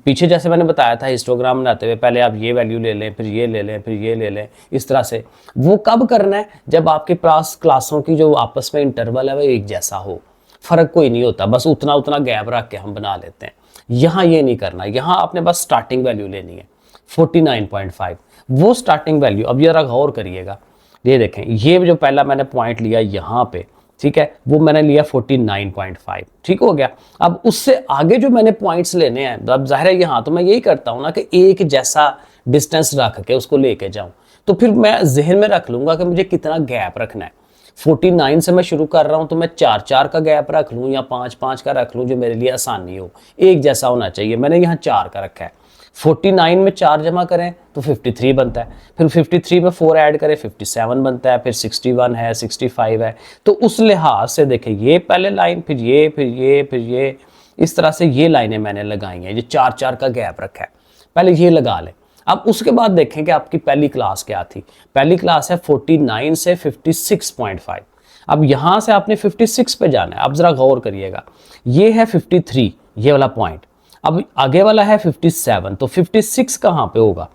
पीछे जैसे मैंने बताया था हिस्टोग्राम बनाते हुए, पहले आप ये वैल्यू ले लें, फिर ये ले लें, फिर ये ले लें, इस तरह से। वो कब करना है, जब आपके पास क्लासों की जो आपस में इंटरवल है वो एक जैसा हो, फर्क कोई नहीं होता, बस उतना उतना गैप रख के हम बना लेते हैं। यहाँ ये नहीं करना, यहाँ आपने बस स्टार्टिंग वैल्यू लेनी है 49.5, वो स्टार्टिंग वैल्यू। अब जरा गौर करिएगा, ये देखें ये जो पहला मैंने पॉइंट लिया यहाँ पे, ठीक है, वो मैंने लिया 49.5, ठीक हो गया। अब उससे आगे जो मैंने पॉइंट्स लेने हैं, अब जाहिर है यहाँ तो मैं यही करता हूँ ना कि एक जैसा डिस्टेंस रख के उसको लेके जाऊँ, तो फिर मैं जहन में रख लूंगा कि मुझे कितना गैप रखना है। 49 से मैं शुरू कर रहा हूं तो मैं 4 का गैप रख लूं या 5 का रख लूं, जो मेरे लिए आसानी हो, एक जैसा होना चाहिए। मैंने यहाँ 4 का रखा है। 49 में 4 जमा करें तो 53 बनता है, फिर 53 में 4 ऐड करें 57 बनता है, फिर 61 है, 65 है। तो उस लिहाज से देखें ये पहले लाइन, फिर ये, फिर ये, फिर ये, इस तरह से ये लाइनें मैंने लगाई हैं। ये 4 का गैप रखा है, पहले ये लगा लें। अब उसके बाद देखें कि आपकी पहली क्लास क्या थी। पहली क्लास है 49 से 56.5। अब यहां से आपने 56 पे जाना है। अब जरा गौर करिएगा, ये है 53, ये वाला पॉइंट। अब आगे वाला है 57, तो 56 कहां पे होगा?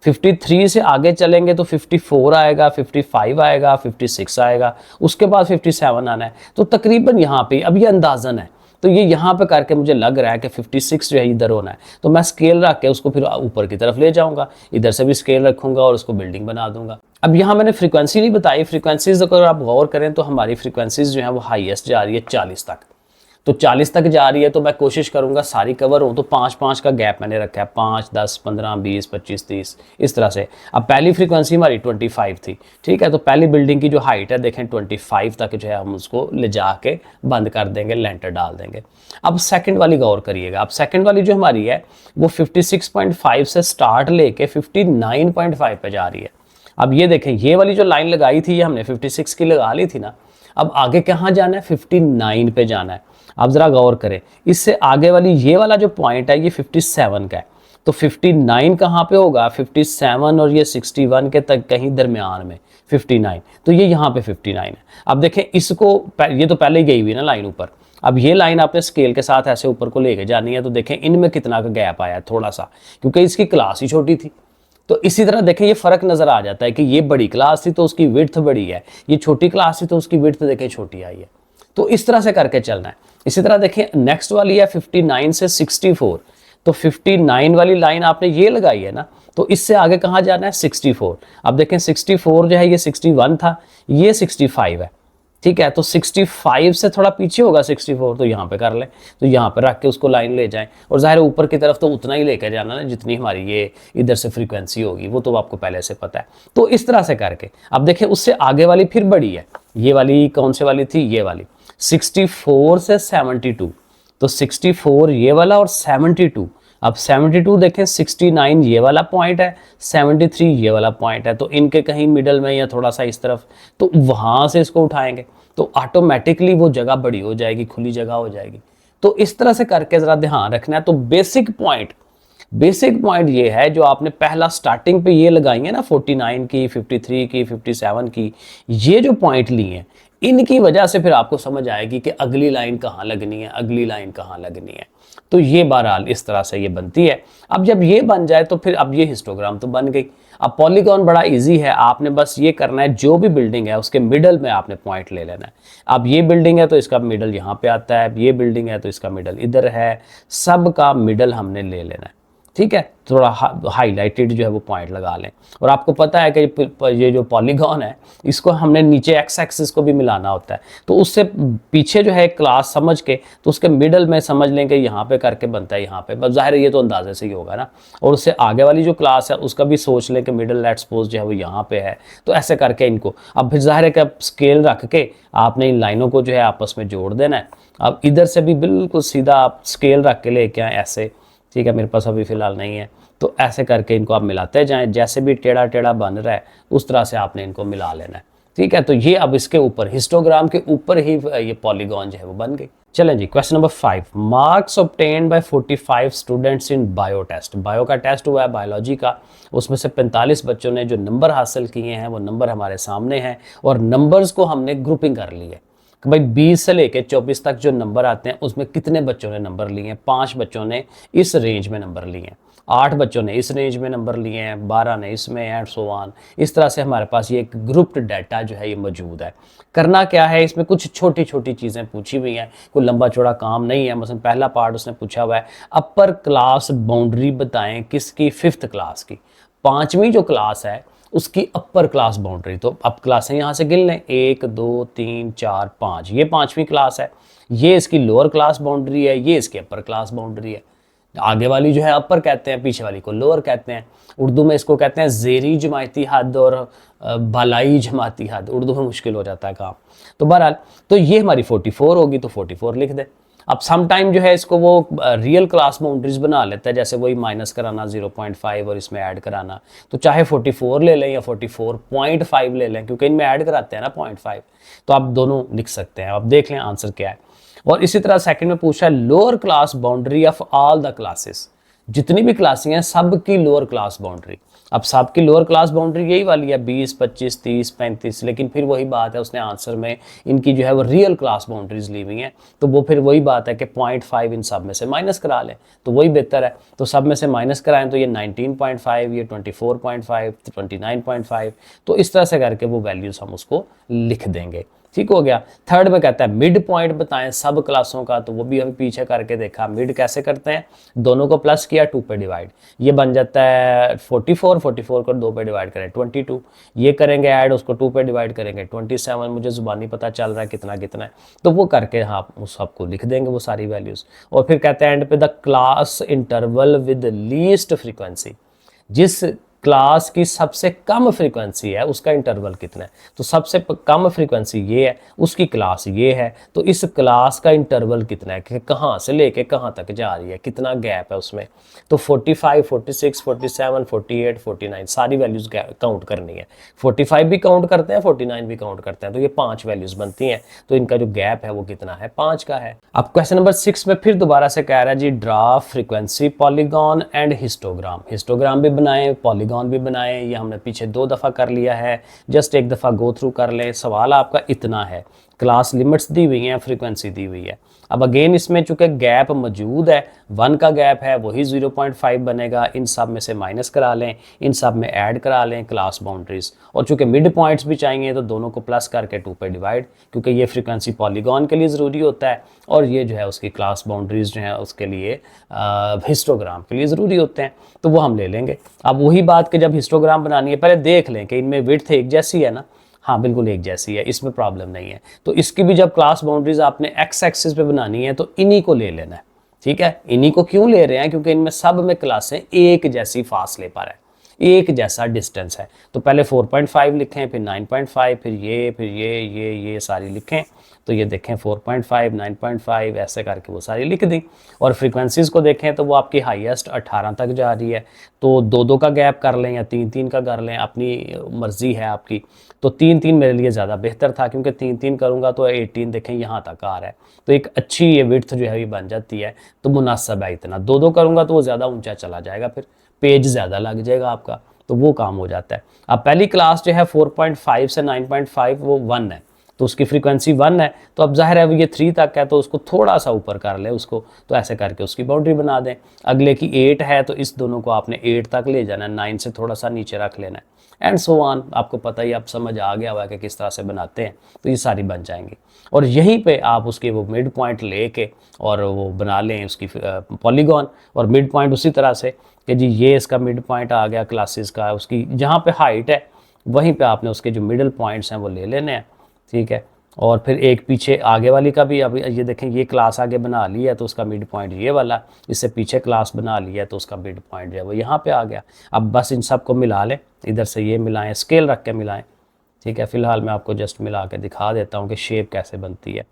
53 से आगे चलेंगे तो 54 आएगा, 55 आएगा, 56 आएगा, उसके बाद 57 आना है। तो तकरीबन यहाँ पे अब ये अंदाजन है, तो ये यहाँ पे करके मुझे लग रहा है कि 56 जो है इधर होना है। तो मैं स्केल रख के उसको फिर ऊपर की तरफ ले जाऊंगा, इधर से भी स्केल रखूंगा और उसको बिल्डिंग बना दूंगा। अब यहाँ मैंने फ्रीक्वेंसी नहीं बताई। फ्रीक्वेंसीज अगर आप गौर करें तो हमारी फ्रीक्वेंसीज जो है वो हाईएस्ट जा रही है 40 तक। तो 40 तक जा रही है, तो मैं कोशिश करूंगा सारी कवर हो। तो 5 का गैप मैंने रखा है, 5, 10, 15, 20, 25, 30, इस तरह से। अब पहली फ्रीक्वेंसी हमारी 25 थी, ठीक है, तो पहली बिल्डिंग की जो हाइट है देखें 25 तक जो है हम उसको ले जाके बंद कर देंगे, लेंटर डाल देंगे। अब सेकंड वाली गौर करिएगा। अब सेकंड वाली जो हमारी है वो 56.5 से स्टार्ट लेके 59.5 पे जा रही है। अब ये देखें ये वाली जो लाइन लगाई थी ये हमने 56 की लगा ली थी ना। अब आगे कहाँ जाना है? 59 पे जाना है। अब जरा गौर करें, इससे आगे वाली ये वाला जो पॉइंट है ये 57 का है, तो 59 कहाँ पे होगा? 57 और ये 61 के तक कहीं दरमियान में 59, तो ये यहाँ पे 59 है। अब देखें इसको, ये तो पहले ही गई हुई ना लाइन ऊपर। अब ये लाइन आपने स्केल के साथ ऐसे ऊपर को लेके जानी है, तो देखें इनमें कितना का गैप आया है, थोड़ा सा, क्योंकि इसकी क्लास ही छोटी थी। तो इसी तरह देखें ये फर्क नजर आ जाता है कि ये बड़ी क्लास थी तो उसकी विड्थ बड़ी है, ये छोटी क्लास थी तो उसकी विड्थ देखें छोटी आई है। तो इस तरह से करके चलना है। इसी तरह देखें नेक्स्ट वाली है 59 से 64, तो 59 वाली लाइन आपने ये लगाई है ना, तो इससे आगे कहाँ जाना है? 64। अब देखें 64 जो है ये 61 था, ये 65 है, ठीक है, तो 65 से थोड़ा पीछे होगा 64, तो यहाँ पे कर लें, तो यहाँ पे रख के उसको लाइन ले जाएं। और जाहिर है ऊपर की तरफ तो उतना ही लेकर जाना ना जितनी हमारी ये इधर से फ्रीक्वेंसी होगी, वो तो आपको पहले से पता है। तो इस तरह से करके अब देखें उससे आगे वाली फिर बड़ी है। ये वाली कौन से वाली थी? ये वाली 64 से 72, तो 64 ये वाला और 72। अब 72 देखें 69 ये वाला पॉइंट है, 73 ये वाला पॉइंट है, तो इनके कहीं मिडल में या थोड़ा सा इस तरफ, तो वहां से इसको उठाएंगे तो ऑटोमेटिकली वो जगह बड़ी हो जाएगी, खुली जगह हो जाएगी। तो इस तरह से करके जरा ध्यान रखना है। तो बेसिक पॉइंट ये है जो आपने पहला स्टार्टिंग पे ये लगाई है ना, 49 की, 53 की, 57 की, ये जो पॉइंट ली है, इनकी वजह से फिर आपको समझ आएगी कि अगली लाइन कहाँ लगनी है, अगली लाइन कहाँ लगनी है। तो ये बहरहाल इस तरह से ये बनती है। अब जब ये बन जाए तो फिर अब ये हिस्टोग्राम तो बन गई। अब पॉलीगॉन बड़ा इजी है, आपने बस ये करना है, जो भी बिल्डिंग है उसके मिडल में आपने पॉइंट ले लेना है। अब ये बिल्डिंग है तो इसका मिडल यहाँ पे आता है, ये बिल्डिंग है तो इसका मिडल इधर है, सब का मिडल हमने ले लेना है। ठीक है, थोड़ा हाईलाइटेड जो है वो पॉइंट लगा लें। और आपको पता है कि ये जो पॉलीगॉन है इसको हमने नीचे एक्स एक्सिस को भी मिलाना होता है, तो उससे पीछे जो है क्लास समझ के तो उसके मिडल में समझ लें कि यहाँ पे करके बनता है यहाँ पे, बस जाहिर है ये तो अंदाजे से ही होगा ना। और उससे आगे वाली जो क्लास है उसका भी सोच लें कि मिडल लेट्स सपोज जो है वो यहाँ पे है, तो ऐसे करके इनको अब फिर जाहिर है कि अब स्केल रख के आपने इन लाइनों को जो है आपस में जोड़ देना है। अब इधर से भी बिल्कुल सीधा आप स्केल रख के लेके आए ऐसे, ठीक है, मेरे पास अभी फ़िलहाल नहीं है, तो ऐसे करके इनको आप मिलाते जाएं, जैसे भी टेढ़ा टेढ़ा बन रहा है उस तरह से आपने इनको मिला लेना है। ठीक है, तो ये अब इसके ऊपर हिस्टोग्राम के ऊपर ही ये पॉलीगॉन जो है वो बन गई। चलें जी, question number 5, marks obtained by 45 students in bio test. Bio का टेस्ट हुआ है, बायोलॉजी का, उसमें से 45 बच्चों ने जो नंबर हासिल किए हैं वो नंबर हमारे सामने हैं और नंबर्स को हमने ग्रुपिंग कर ली है कि भाई 20 से लेकर 24 तक जो नंबर आते हैं उसमें कितने बच्चों ने नंबर लिए हैं। 5 बच्चों ने इस रेंज में नंबर लिए हैं, 8 बच्चों ने इस रेंज में नंबर लिए हैं, 12 ने इसमें, एंड सो ऑन। इस तरह से हमारे पास ये एक ग्रुप्ड डाटा जो है ये मौजूद है। करना क्या है, इसमें कुछ छोटी छोटी चीज़ें पूछी हुई हैं, कोई लंबा चौड़ा काम नहीं है। मसलन पहला पार्ट उसने पूछा हुआ है अपर क्लास बाउंड्री बताएं किसकी, 5th क्लास की, 5वीं जो क्लास है उसकी अपर क्लास बाउंड्री। तो अब क्लासें यहाँ से गिन लें, 1 2 3 4 5, ये 5वीं क्लास है, ये इसकी लोअर क्लास बाउंड्री है, ये इसकी अपर क्लास बाउंड्री है। आगे वाली जो है अपर कहते हैं, पीछे वाली को लोअर कहते हैं। उर्दू में इसको कहते हैं ज़ेरी जमाती हद और बालाई जमाती हद, उर्दू में मुश्किल हो जाता है काम। तो बहरहाल तो ये हमारी 44 होगी, तो 44 लिख दें। अब सम टाइम जो है इसको वो रियल क्लास बाउंड्रीज बना लेता है, जैसे वही माइनस कराना 0.5 और इसमें ऐड कराना, तो चाहे 44 ले लें या 44.5 ले लें, क्योंकि इनमें ऐड कराते हैं ना 0.5, तो आप दोनों लिख सकते हैं। अब देख लें आंसर क्या है। और इसी तरह सेकंड में पूछा है lower class boundary of all the classes, जितनी भी क्लासें हैं सब की लोअर क्लास बाउंड्री। अब सब की लोअर क्लास बाउंड्री यही वाली है 20 25 30 35, लेकिन फिर वही बात है उसने आंसर में इनकी जो है वो रियल क्लास बाउंड्रीज ली हुई हैं, तो वो फिर वही बात है कि 0.5 इन सब में से माइनस करा लें तो वही बेहतर है। तो सब में से माइनस कराएं तो ये 19.5, ये 24.5, 29.5, तो इस तरह से करके वो वैल्यूज हम उसको लिख देंगे। ठीक हो गया। थर्ड में कहता है मिड पॉइंट बताएं सब क्लासों का, तो वो भी अभी पीछे करके देखा। मिड कैसे करते हैं, दोनों को प्लस किया 2 पे डिवाइड, ये बन जाता है 44, 44 को 2 पे डिवाइड करें 22, ये करेंगे ऐड, उसको 2 पे डिवाइड करेंगे 27, मुझे जुबानी पता चल रहा है कितना कितना है, तो वो करके हाँ उस सबको लिख देंगे वो सारी वैल्यूज। और फिर कहते हैं एंड पे the class interval with least frequency, जिस क्लास की सबसे कम फ्रीक्वेंसी है उसका इंटरवल कितना है, तो सबसे कम फ्रीक्वेंसी ये है, उसकी क्लास ये है, तो इस क्लास का इंटरवल कितना है कि कहाँ से लेके कहाँ तक जा रही है, कितना गैप है उसमें। तो 45, 46, 47, 48, 49 सारी वैल्यूज काउंट करनी है। 45 भी काउंट करते हैं, 49 भी काउंट करते हैं, तो ये 5 वैल्यूज बनती हैं। तो इनका जो गैप है वो कितना है, 5 का है। अब क्वेश्चन नंबर 6 में फिर दोबारा से कह रहा है जी draw frequency polygon and histogram. Histogram भी बनाए, पॉलीगॉन भी बनाए, ये हमने पीछे 2 दफ़ा कर लिया है, जस्ट एक दफ़ा गो थ्रू कर लें। सवाल आपका इतना है, क्लास लिमिट्स दी हुई हैं, फ्रीक्वेंसी दी हुई है। अब अगेन इसमें चूंकि गैप मौजूद है, 1 का गैप है, वही 0.5 बनेगा। इन सब में से माइनस करा लें, इन सब में ऐड करा लें क्लास बाउंड्रीज, और चूंकि मिड पॉइंट्स भी चाहिए तो दोनों को प्लस करके 2 पे डिवाइड, क्योंकि ये फ्रीक्वेंसी पॉलीगॉन के लिए ज़रूरी होता है और ये जो है उसकी क्लास बाउंड्रीज जो है उसके लिए हिस्टोग्राम के लिए ज़रूरी होते हैं, तो वो हम ले लेंगे। अब वही बात कि जब हिस्टोग्राम बनानी है पहले देख लें कि इनमें विड्थ एक जैसी है ना, हाँ बिल्कुल एक जैसी है, इसमें प्रॉब्लम नहीं है। तो इसकी भी जब क्लास बाउंड्रीज आपने एक्स एक्सिस पे बनानी है तो इन्हीं को ले लेना है। ठीक है, इन्हीं को क्यों ले रहे हैं, क्योंकि इनमें सब में क्लासें एक जैसी फासले पर है, एक जैसा डिस्टेंस है। तो पहले 4.5 लिखें, फिर 9.5, फिर ये सारी लिखें। तो ये देखें 4.5, 9.5 ऐसे करके वो सारी लिख दी। और फ्रीक्वेंसीज़ को देखें तो वो आपकी हाईएस्ट 18 तक जा रही है, तो 2-2 का गैप कर लें या 3-3 का कर लें, अपनी मर्ज़ी है आपकी। तो 3-3 मेरे लिए ज़्यादा बेहतर था, क्योंकि 3-3 करूँगा तो 18 देखें यहाँ तक आ रहा है, तो एक अच्छी ये विड्थ जो है ये बन जाती है, तो मुनासिब है इतना। 2-2 करूँगा तो वो ज़्यादा ऊँचा चला जाएगा, फिर पेज ज़्यादा लग जाएगा आपका, तो वो काम हो जाता है। अब पहली क्लास जो है 4.5 से 9.5 वो 1 है, तो उसकी फ्रीक्वेंसी 1 है, तो अब जाहिर है ये 3 तक है, तो उसको थोड़ा सा ऊपर कर ले उसको, तो ऐसे करके उसकी बाउंड्री बना दें। अगले की 8 है, तो इस दोनों को आपने 8 तक ले जाना है, 9 से थोड़ा सा नीचे रख लेना है, एंड सो ऑन। आपको पता ही, अब समझ आ गया हुआ कि किस तरह से बनाते हैं, तो ये सारी बन जाएंगी। और यहीं पे आप उसके वो मिड पॉइंट लेके और वो बना लें उसकी पॉलीगॉन, और मिड पॉइंट उसी तरह से कि जी ये इसका मिड पॉइंट आ गया क्लासेस का, उसकी जहाँ पे हाइट है वहीं पे आपने उसके जो मिडल पॉइंट्स हैं वो ले लेने हैं, ठीक है। और फिर एक पीछे आगे वाली का भी, अब ये देखें ये क्लास आगे बना ली है तो उसका मिड पॉइंट ये वाला, इससे पीछे क्लास बना ली है तो उसका मिड पॉइंट जो है वो यहाँ पे आ गया। अब बस इन सब को मिला लें, इधर से ये मिलाएं, स्केल रख के मिलाएं, ठीक है। फिलहाल मैं आपको जस्ट मिला के दिखा देता हूँ कि शेप कैसे बनती है,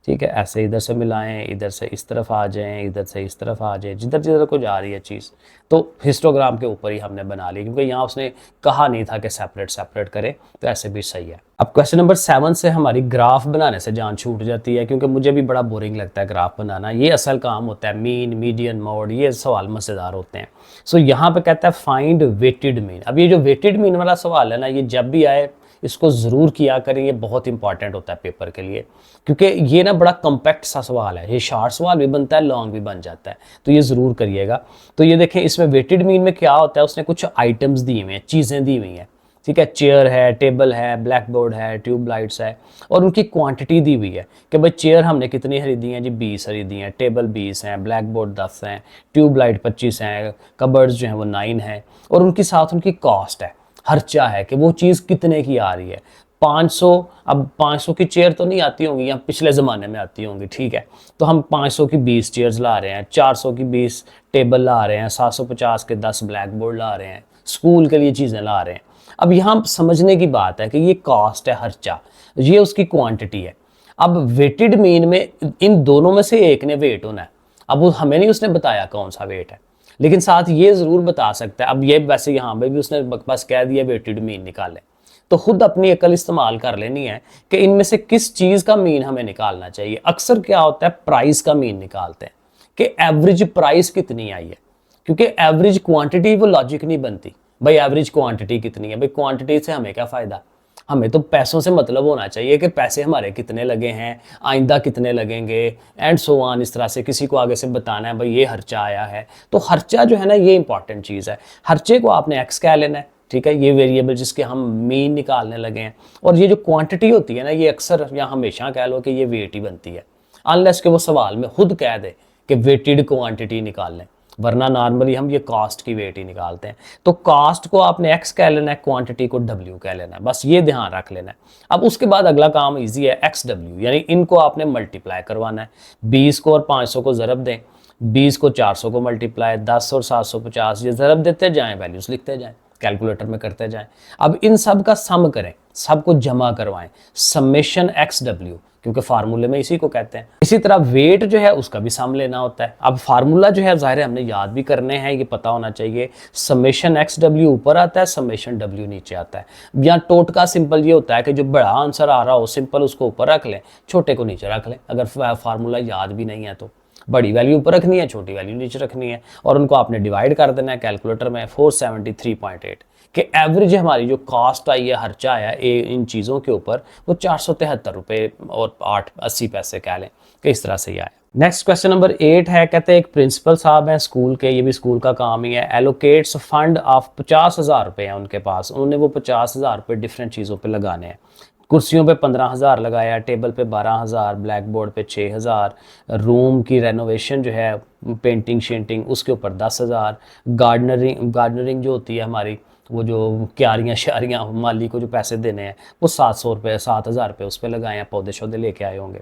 ठीक है। ऐसे इधर से मिलाएं, इधर से इस तरफ आ जाएं, इधर से इस तरफ आ जाएं, जिधर जिधर को जा रही है चीज़। तो हिस्टोग्राम के ऊपर ही हमने बना ली, क्योंकि यहाँ उसने कहा नहीं था कि सेपरेट सेपरेट करें, तो ऐसे भी सही है। अब क्वेश्चन नंबर 7 से हमारी ग्राफ बनाने से जान छूट जाती है, क्योंकि मुझे भी बड़ा बोरिंग लगता है ग्राफ बनाना। ये असल काम होता है, मीन, मीडियन, मोड, ये सवाल मज़ेदार होते हैं। सो यहाँ पे कहता है फाइंड वेटेड मीन। अब ये जो वेटेड मीन वाला सवाल है ना, ये जब भी आए इसको ज़रूर किया करें, ये बहुत इंपॉर्टेंट होता है पेपर के लिए, क्योंकि ये ना बड़ा कॉम्पैक्ट सा सवाल है। ये शॉर्ट सवाल भी बनता है, लॉन्ग भी बन जाता है, तो ये ज़रूर करिएगा। तो ये देखें, इसमें वेटेड मीन में क्या होता है, उसने कुछ आइटम्स दी हुई हैं, चीज़ें दी हुई हैं, ठीक है। चेयर है, टेबल है, ब्लैक बोर्ड है, ट्यूब लाइट्स है, और उनकी क्वांटिटी दी हुई है कि भाई चेयर हमने कितनी खरीदी हैं जी, 20 खरीदी हैं, टेबल 20 हैं, ब्लैक बोर्ड 10 हैं, ट्यूब लाइट 25 हैं, कबर्ड्स जो हैं वो 9 हैं, और उनके साथ उनकी कॉस्ट है, खर्चा है कि वो चीज़ कितने की आ रही है। 500, अब 500 की चेयर तो नहीं आती होंगी, या पिछले ज़माने में आती होंगी, ठीक है। तो हम 500 की 20 चेयर्स ला रहे हैं, 400 की 20 टेबल ला रहे हैं, 750 के 10 ब्लैक बोर्ड ला रहे हैं, स्कूल के लिए चीज़ें ला रहे हैं। अब यहाँ समझने की बात है कि ये कॉस्ट है, खर्चा, ये उसकी क्वांटिटी है। अब वेटेड मीन में इन दोनों में से एक ने वेट होना है। अब वो हमें नहीं उसने बताया कौन सा वेट है, लेकिन साथ ये ज़रूर बता सकता है। अब ये वैसे यहाँ पे भी उसने बस कह दिया वेटेड मीन निकालें, तो खुद अपनी अकल इस्तेमाल कर लेनी है कि इनमें से किस चीज़ का मीन हमें निकालना चाहिए। अक्सर क्या होता है, प्राइस का मीन निकालते हैं कि एवरेज प्राइस कितनी आई है, क्योंकि एवरेज क्वांटिटी वो लॉजिक नहीं बनती। भाई एवरेज क्वांटिटी कितनी है, भाई क्वांटिटी से हमें क्या फ़ायदा, हमें तो पैसों से मतलब होना चाहिए कि पैसे हमारे कितने लगे हैं, आइंदा कितने लगेंगे, एंड सो ऑन। इस तरह से किसी को आगे से बताना है भाई ये खर्चा आया है, तो खर्चा जो है ना ये इंपॉर्टेंट चीज़ है। खर्चे को आपने एक्स कह लेना है, ठीक है, ये वेरिएबल जिसके हम मीन निकालने लगे हैं। और ये जो क्वांटिटी होती है ना, ये अक्सर या हमेशा कह लो कि ये वेट ही बनती है, अनलेस के वो सवाल में खुद कह दे कि वेटेड क्वांटिटी निकाल लें, वरना नॉर्मली हम ये कॉस्ट की वेट ही निकालते हैं। तो कॉस्ट को आपने एक्स कह लेना है, क्वांटिटी को डब्ल्यू कह लेना है, बस ये ध्यान रख लेना है। अब उसके बाद अगला काम इजी है, एक्स डब्ल्यू, यानी इनको आपने मल्टीप्लाई करवाना है। 20 को और 500 को ज़रब दें, 20 को 400 को मल्टीप्लाई, 10 और 750 ये ज़रब देते जाएँ, वैल्यूज़ लिखते जाएँ, कैलकुलेटर में करते जाएं। अब इन सब का सम करें, सबको जमा करवाएं, समेशन एक्स डब्ल्यू, क्योंकि फार्मूले में इसी को कहते हैं। इसी तरह वेट जो है उसका भी सम लेना होता है। अब फार्मूला जो है ज़ाहिर है हमने याद भी करने हैं, ये पता होना चाहिए। समेशन एक्स डब्ल्यू ऊपर आता है, समेशन डब्ल्यू नीचे आता है। यहाँ टोटका सिंपल ये होता है कि जो बड़ा आंसर आ रहा हो सिंपल उसको ऊपर रख लें, छोटे को नीचे रख लें। अगर फार्मूला याद भी नहीं है तो बड़ी वैल्यू ऊपर रखनी है, छोटी वैल्यू नीचे रखनी है, और उनको आपने डिवाइड कर देना है कैलकुलेटर में 473.8 कि एवरेज हमारी जो कॉस्ट आई है, खर्चा आया इन चीज़ों के ऊपर, वो 473 रुपये और 8.80 पैसे कह लें कि इस तरह से ही आया। नेक्स्ट क्वेश्चन नंबर 8 है, कहते हैं एक प्रिंसिपल साहब हैं स्कूल के, ये भी स्कूल का काम ही है। एलोकेट्स फंड ऑफ 50,000 रुपये हैं उनके पास, उन्होंने वो 50,000 रुपये डिफरेंट चीज़ों पे लगाने हैं। कुर्सियों पे 15,000 लगाया, टेबल पे 12,000, ब्लैक बोर्ड पे 6,000, रूम की रेनोवेशन जो है पेंटिंग शेंटिंग उसके ऊपर 10,000, गार्डनरिंग जो होती है हमारी, वो जो क्यारियाँ शारियाँ माली को जो पैसे देने हैं वो 700 रुपये 7,000 रुपये उस पर लगाए हैं, पौधे शौधे लेके आए होंगे।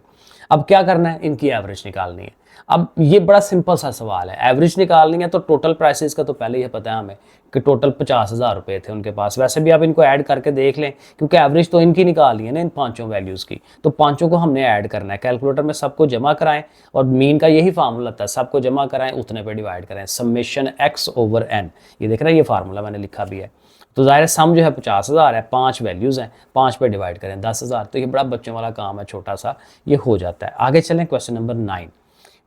अब क्या करना है, इनकी एवरेज निकालनी है। अब ये बड़ा सिंपल सा सवाल है, एवरेज निकालनी है तो टोटल प्राइसेस का तो पहले ही पता है हमें कि टोटल 50,000 रुपये थे उनके पास। वैसे भी आप इनको ऐड करके देख लें, क्योंकि एवरेज तो इनकी निकालनी है ना, इन पांचों वैल्यूज़ की, तो पांचों को हमने ऐड करना है। कैलकुलेटर में सबको जमा कराएं, और मीन का यही फार्मूला था, सबको जमा कराएं, उतने पे डिवाइड करें, समेशन एक्स ओवर एन। ये देख रहे हैं, ये फार्मूला मैंने लिखा भी है। तो ज़ाहिर सम जो है 50,000 है, 5 वैल्यूज़ हैं, 5 पे डिवाइड करें 10,000। तो ये बड़ा बच्चों वाला काम है, छोटा सा, ये हो जाता है। आगे चलें, क्वेश्चन नंबर 9।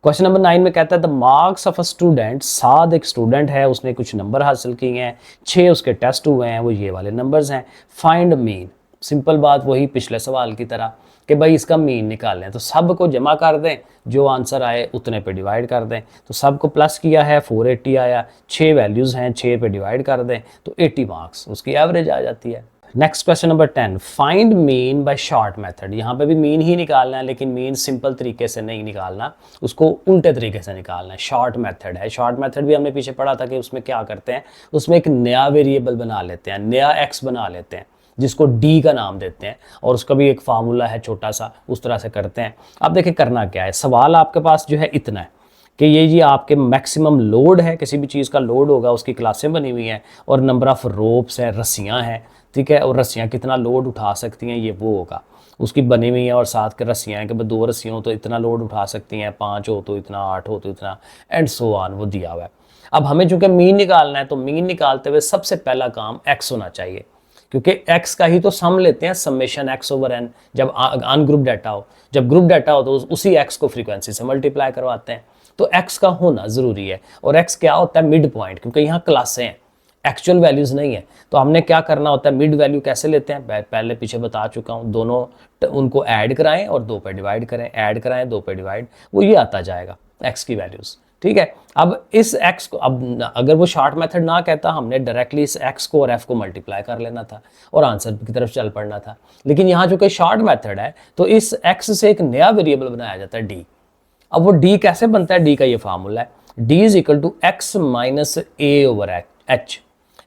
क्वेश्चन नंबर 9 में कहता है the marks of a student, Saad एक स्टूडेंट है, उसने कुछ नंबर हासिल किए हैं, 6 उसके टेस्ट हुए हैं, वो ये वाले नंबर्स हैं। फाइंड मीन, सिंपल बात वही पिछले सवाल की तरह कि भाई इसका मीन निकालें, तो सब को जमा कर दें, जो आंसर आए उतने पे डिवाइड कर दें। तो सब को प्लस किया है, 480 आया, 6 वैल्यूज़ हैं, 6 पे डिवाइड कर दें तो 80 मार्क्स उसकी एवरेज आ जाती है। Next question number 10, find mean by short method. यहाँ पे भी मीन ही निकालना है, लेकिन मीन सिंपल तरीके से नहीं निकालना, उसको उल्टे तरीके से निकालना है। शॉर्ट मेथड है, शॉर्ट मेथड भी हमने पीछे पढ़ा था कि उसमें क्या करते हैं, उसमें एक नया वेरिएबल बना लेते हैं, नया एक्स बना लेते हैं जिसको डी का नाम देते हैं, और उसका भी एक फार्मूला है छोटा सा, उस तरह से करते हैं। अब देखिए करना क्या है, सवाल आपके पास जो है इतना है कि ये आपके मैक्सिमम लोड है, किसी भी चीज़ का लोड होगा उसकी क्लासें बनी हुई हैं, और नंबर ऑफ रोप्स हैं, रस्सियाँ हैं, ठीक है, और रस्सियाँ कितना लोड उठा सकती हैं ये वो होगा, उसकी बनी हुई है, और साथ के रस्सियाँ हैं कि 2 रस्सियाँ हो तो इतना लोड उठा सकती हैं, 5 हो तो इतना, 8 हो तो इतना, एंड सो ऑन, वो दिया हुआ है। अब हमें चूंकि मीन निकालना है, तो मीन निकालते हुए सबसे पहला काम एक्स होना चाहिए, क्योंकि एक्स का ही तो सम लेते हैं, समेशन एक्स ओवर एन, जब अनग्रुप डाटा हो। जब ग्रुप डाटा हो तो उसी एक्स को फ्रीक्वेंसी से मल्टीप्लाई करवाते हैं, तो एक्स का होना जरूरी है। और एक्स क्या होता है, मिड पॉइंट, क्योंकि यहाँ क्लासें हैं, एक्चुअल वैल्यूज नहीं है, तो हमने क्या करना होता है, मिड वैल्यू कैसे लेते हैं, पहले पीछे बता चुका हूँ, दोनों उनको ऐड कराएं और 2 पे डिवाइड करें, ऐड कराएं 2 पे डिवाइड, वो ये आता जाएगा एक्स की वैल्यूज, ठीक है। अब इस एक्स को, अब अगर वो शॉर्ट मेथड ना कहता, हमने डायरेक्टली इस एक्स को और एफ को मल्टीप्लाई कर लेना था और आंसर की तरफ चल पड़ना था। लेकिन यहाँ जो कि शॉर्ट मेथड है, तो इस एक्स से एक नया वेरिएबल बनाया जाता है डी। अब वो डी कैसे बनता है, डी का ये फार्मूला है, D is equal to X minus A over H.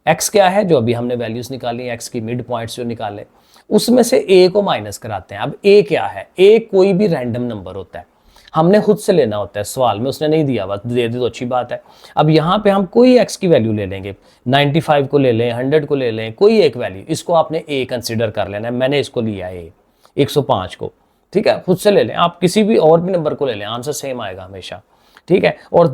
X क्या है, जो अभी हमने वैल्यूज निकाली, एक्स की मिड पॉइंट्स जो निकाले, उसमें से ए को माइनस कराते हैं। अब ए क्या है, ए कोई भी रैंडम नंबर होता है, हमने खुद से लेना होता है, सवाल में उसने नहीं दिया, बस दे दी तो अच्छी बात है। अब यहाँ पे हम कोई एक्स की वैल्यू ले लेंगे, 95 को ले लें, 100 को ले लें, कोई एक वैल्यू, इसको आपने ए कंसिडर कर लेना है। मैंने इसको लिया ए 105 को, ठीक है, खुद से ले लें, आप किसी भी और भी नंबर को ले लें, आंसर सेम आएगा हमेशा, ठीक है। और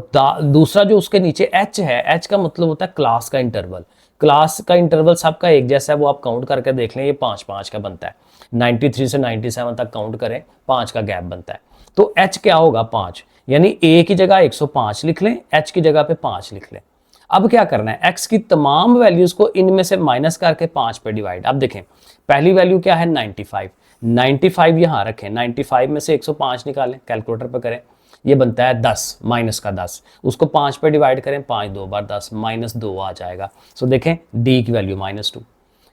दूसरा जो उसके नीचे एच है, एच का मतलब होता है क्लास का इंटरवल। क्लास का इंटरवल सबका एक जैसा है, वो आप काउंट करके देख लें, ये 5-5 का बनता है, 93 से 97 तक काउंट करें, 5 का गैप बनता है। तो h क्या होगा, 5, यानी a की जगह 105 लिख लें, h की जगह पे 5 लिख लें। अब क्या करना है, x की तमाम वैल्यूज को इनमें से माइनस करके 5 पे डिवाइड। अब देखें पहली वैल्यू क्या है, 95 यहाँ रखें, 95 में से 105 निकालें, कैलकुलेटर पे करें, ये बनता है 10, माइनस का 10, उसको 5 पे डिवाइड करें, 5 2 बार 10, -2 आ जाएगा। सो देखें डी की वैल्यू -2।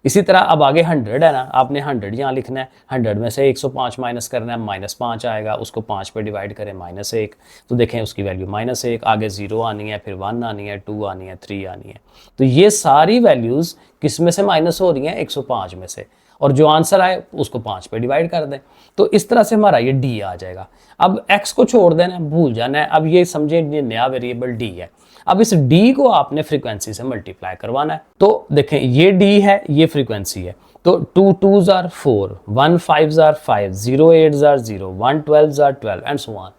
इसी तरह अब आगे 100 है ना, आपने 100 यहाँ लिखना है, 100 में से 105 माइनस करना है, -5 आएगा, उसको 5 पे डिवाइड करें, -1, तो देखें उसकी वैल्यू -1, आगे 0 आनी है, फिर 1 आनी है, 2 आनी है, 3 आनी है। तो ये सारी वैल्यूज़ किस में से माइनस हो रही हैं, 105 में से, और जो आंसर आए उसको 5 पे डिवाइड कर दें, तो इस तरह से हमारा ये डी आ जाएगा। अब x को छोड़ देना, भूल जाना है। अब ये समझे ये नया वेरिएबल डी है, अब इस d को आपने फ्रीक्वेंसी से मल्टीप्लाई करवाना है। तो देखें ये d है, ये फ्रीक्वेंसी है, तो 2 2s are 4, 1 5s are 5, 0 8s are 0, 1 12s are 12 and so on.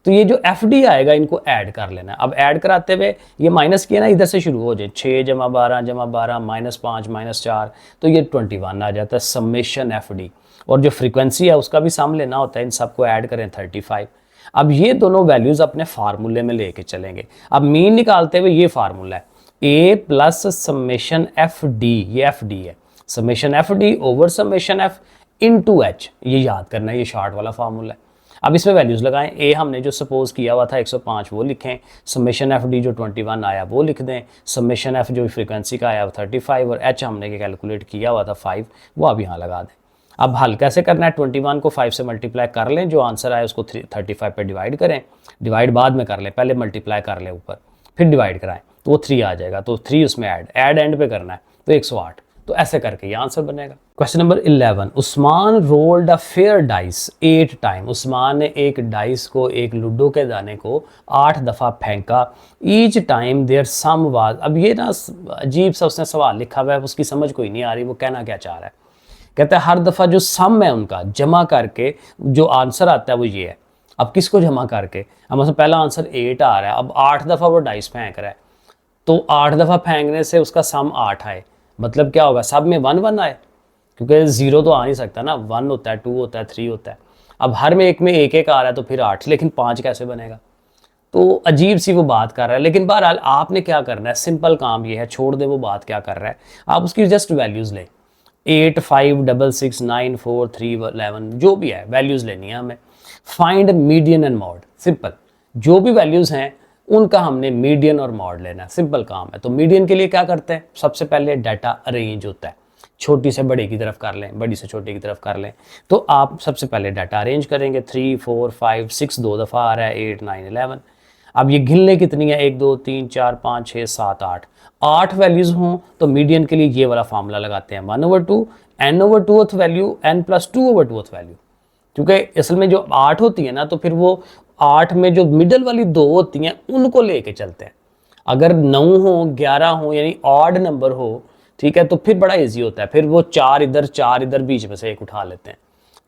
तो ये जो एफ डी आएगा इनको ऐड कर लेना है। अब ऐड कराते हुए ये माइनस किया ना, इधर से शुरू हो जाए, 6 + 12 + 12 -5 -4, तो ये 21 आ जाता है, समेशन एफ डी। और जो फ्रीक्वेंसी है उसका भी सम लेना होता है, इन सबको ऐड करें 35। अब ये दोनों वैल्यूज अपने फार्मूले में लेके चलेंगे। अब मीन निकालते हुए ये फार्मूला है, a plus summation F D, ये एफ डी है, summation F D over summation F into H, ये याद करना है, ये शॉर्ट वाला फार्मूला है। अब इसमें वैल्यूज लगाएं, a हमने जो सपोज किया हुआ था 105 वो लिखें, समेशन एफ डी जो 21 आया वो लिख दें, समेशन एफ जो फ्रीक्वेंसी का आया वो 35, और h हमने कैलकुलेट किया हुआ था 5, वो अब यहाँ लगा दें। अब हल कैसे करना है, 21 को 5 से मल्टीप्लाई कर लें, जो आंसर आए उसको 35 पे डिवाइड करें, डिवाइड बाद में कर लें, पहले मल्टीप्लाई कर लें ऊपर, फिर डिवाइड कराएं, तो वो 3 आ जाएगा, तो 3 उसमें ऐड एंड पे करना है, तो 108। तो ऐसे करके ये आंसर बनेगा। Question number 11, Usman rolled a fair dice 8 time. Usman ने एक डाइस को, एक लूडो के दाने को 8 दफ़ा फेंका, each time their sum was. अब ये ना अजीब सा उसने सवाल लिखा हुआ है, उसकी समझ कोई नहीं आ रही, वो कहना क्या चाह रहा है। कहता है हर दफ़ा जो सम है उनका जमा करके जो आंसर आता है वो ये है। अब किसको जमा करके, अब पहला आंसर 8 आ रहा है, अब 8 दफ़ा वो डाइस फेंक रहा है, तो 8 दफ़ा फेंकने से उसका सम 8 आए, मतलब क्या होगा, सब में 1 1 आए, क्योंकि 0 तो आ नहीं सकता ना, 1 होता है, 2 होता है, 3 होता है। अब हर में एक आ रहा है, तो फिर 8, लेकिन 5 कैसे बनेगा। तो अजीब सी वो बात कर रहा है। लेकिन बहरहाल आपने क्या करना है, सिंपल काम ये है, छोड़ दे वो बात क्या कर रहा है, आप उसकी जस्ट वैल्यूज़ लें, 8 5 6 6 9 4 3 11 जो भी है वैल्यूज़ लेनी है हमें। Find median and mod, simple, जो भी वैल्यूज़ हैं उनका हमने मीडियन और मॉड लेना है, सिंपल काम है। तो मीडियन के लिए क्या करते हैं, सबसे पहले डाटा अरेंज होता है, छोटी से बड़ी की तरफ कर लें, बड़ी से छोटी की तरफ कर लें। तो आप सबसे पहले डाटा अरेंज करेंगे, 3 4 5 6 2 दफ़ा आ रहा है, 8 9 11। अब ये गिनने कितनी है, 1 2 3 4 5 6 7 8, 8 वैल्यूज़ हों तो मीडियन के लिए ये वाला फार्मूला लगाते हैं 1/2 n/2th वैल्यू n+2/2th वैल्यू। क्योंकि असल में जो 8 होती है ना, तो फिर वो 8 में जो मिडल वाली 2 होती हैं उनको लेके चलते हैं। अगर 9 हो 11 हो यानी ऑड नंबर हो, ठीक है, तो फिर बड़ा इजी होता है, फिर वो 4 इधर बीच में से एक उठा लेते हैं।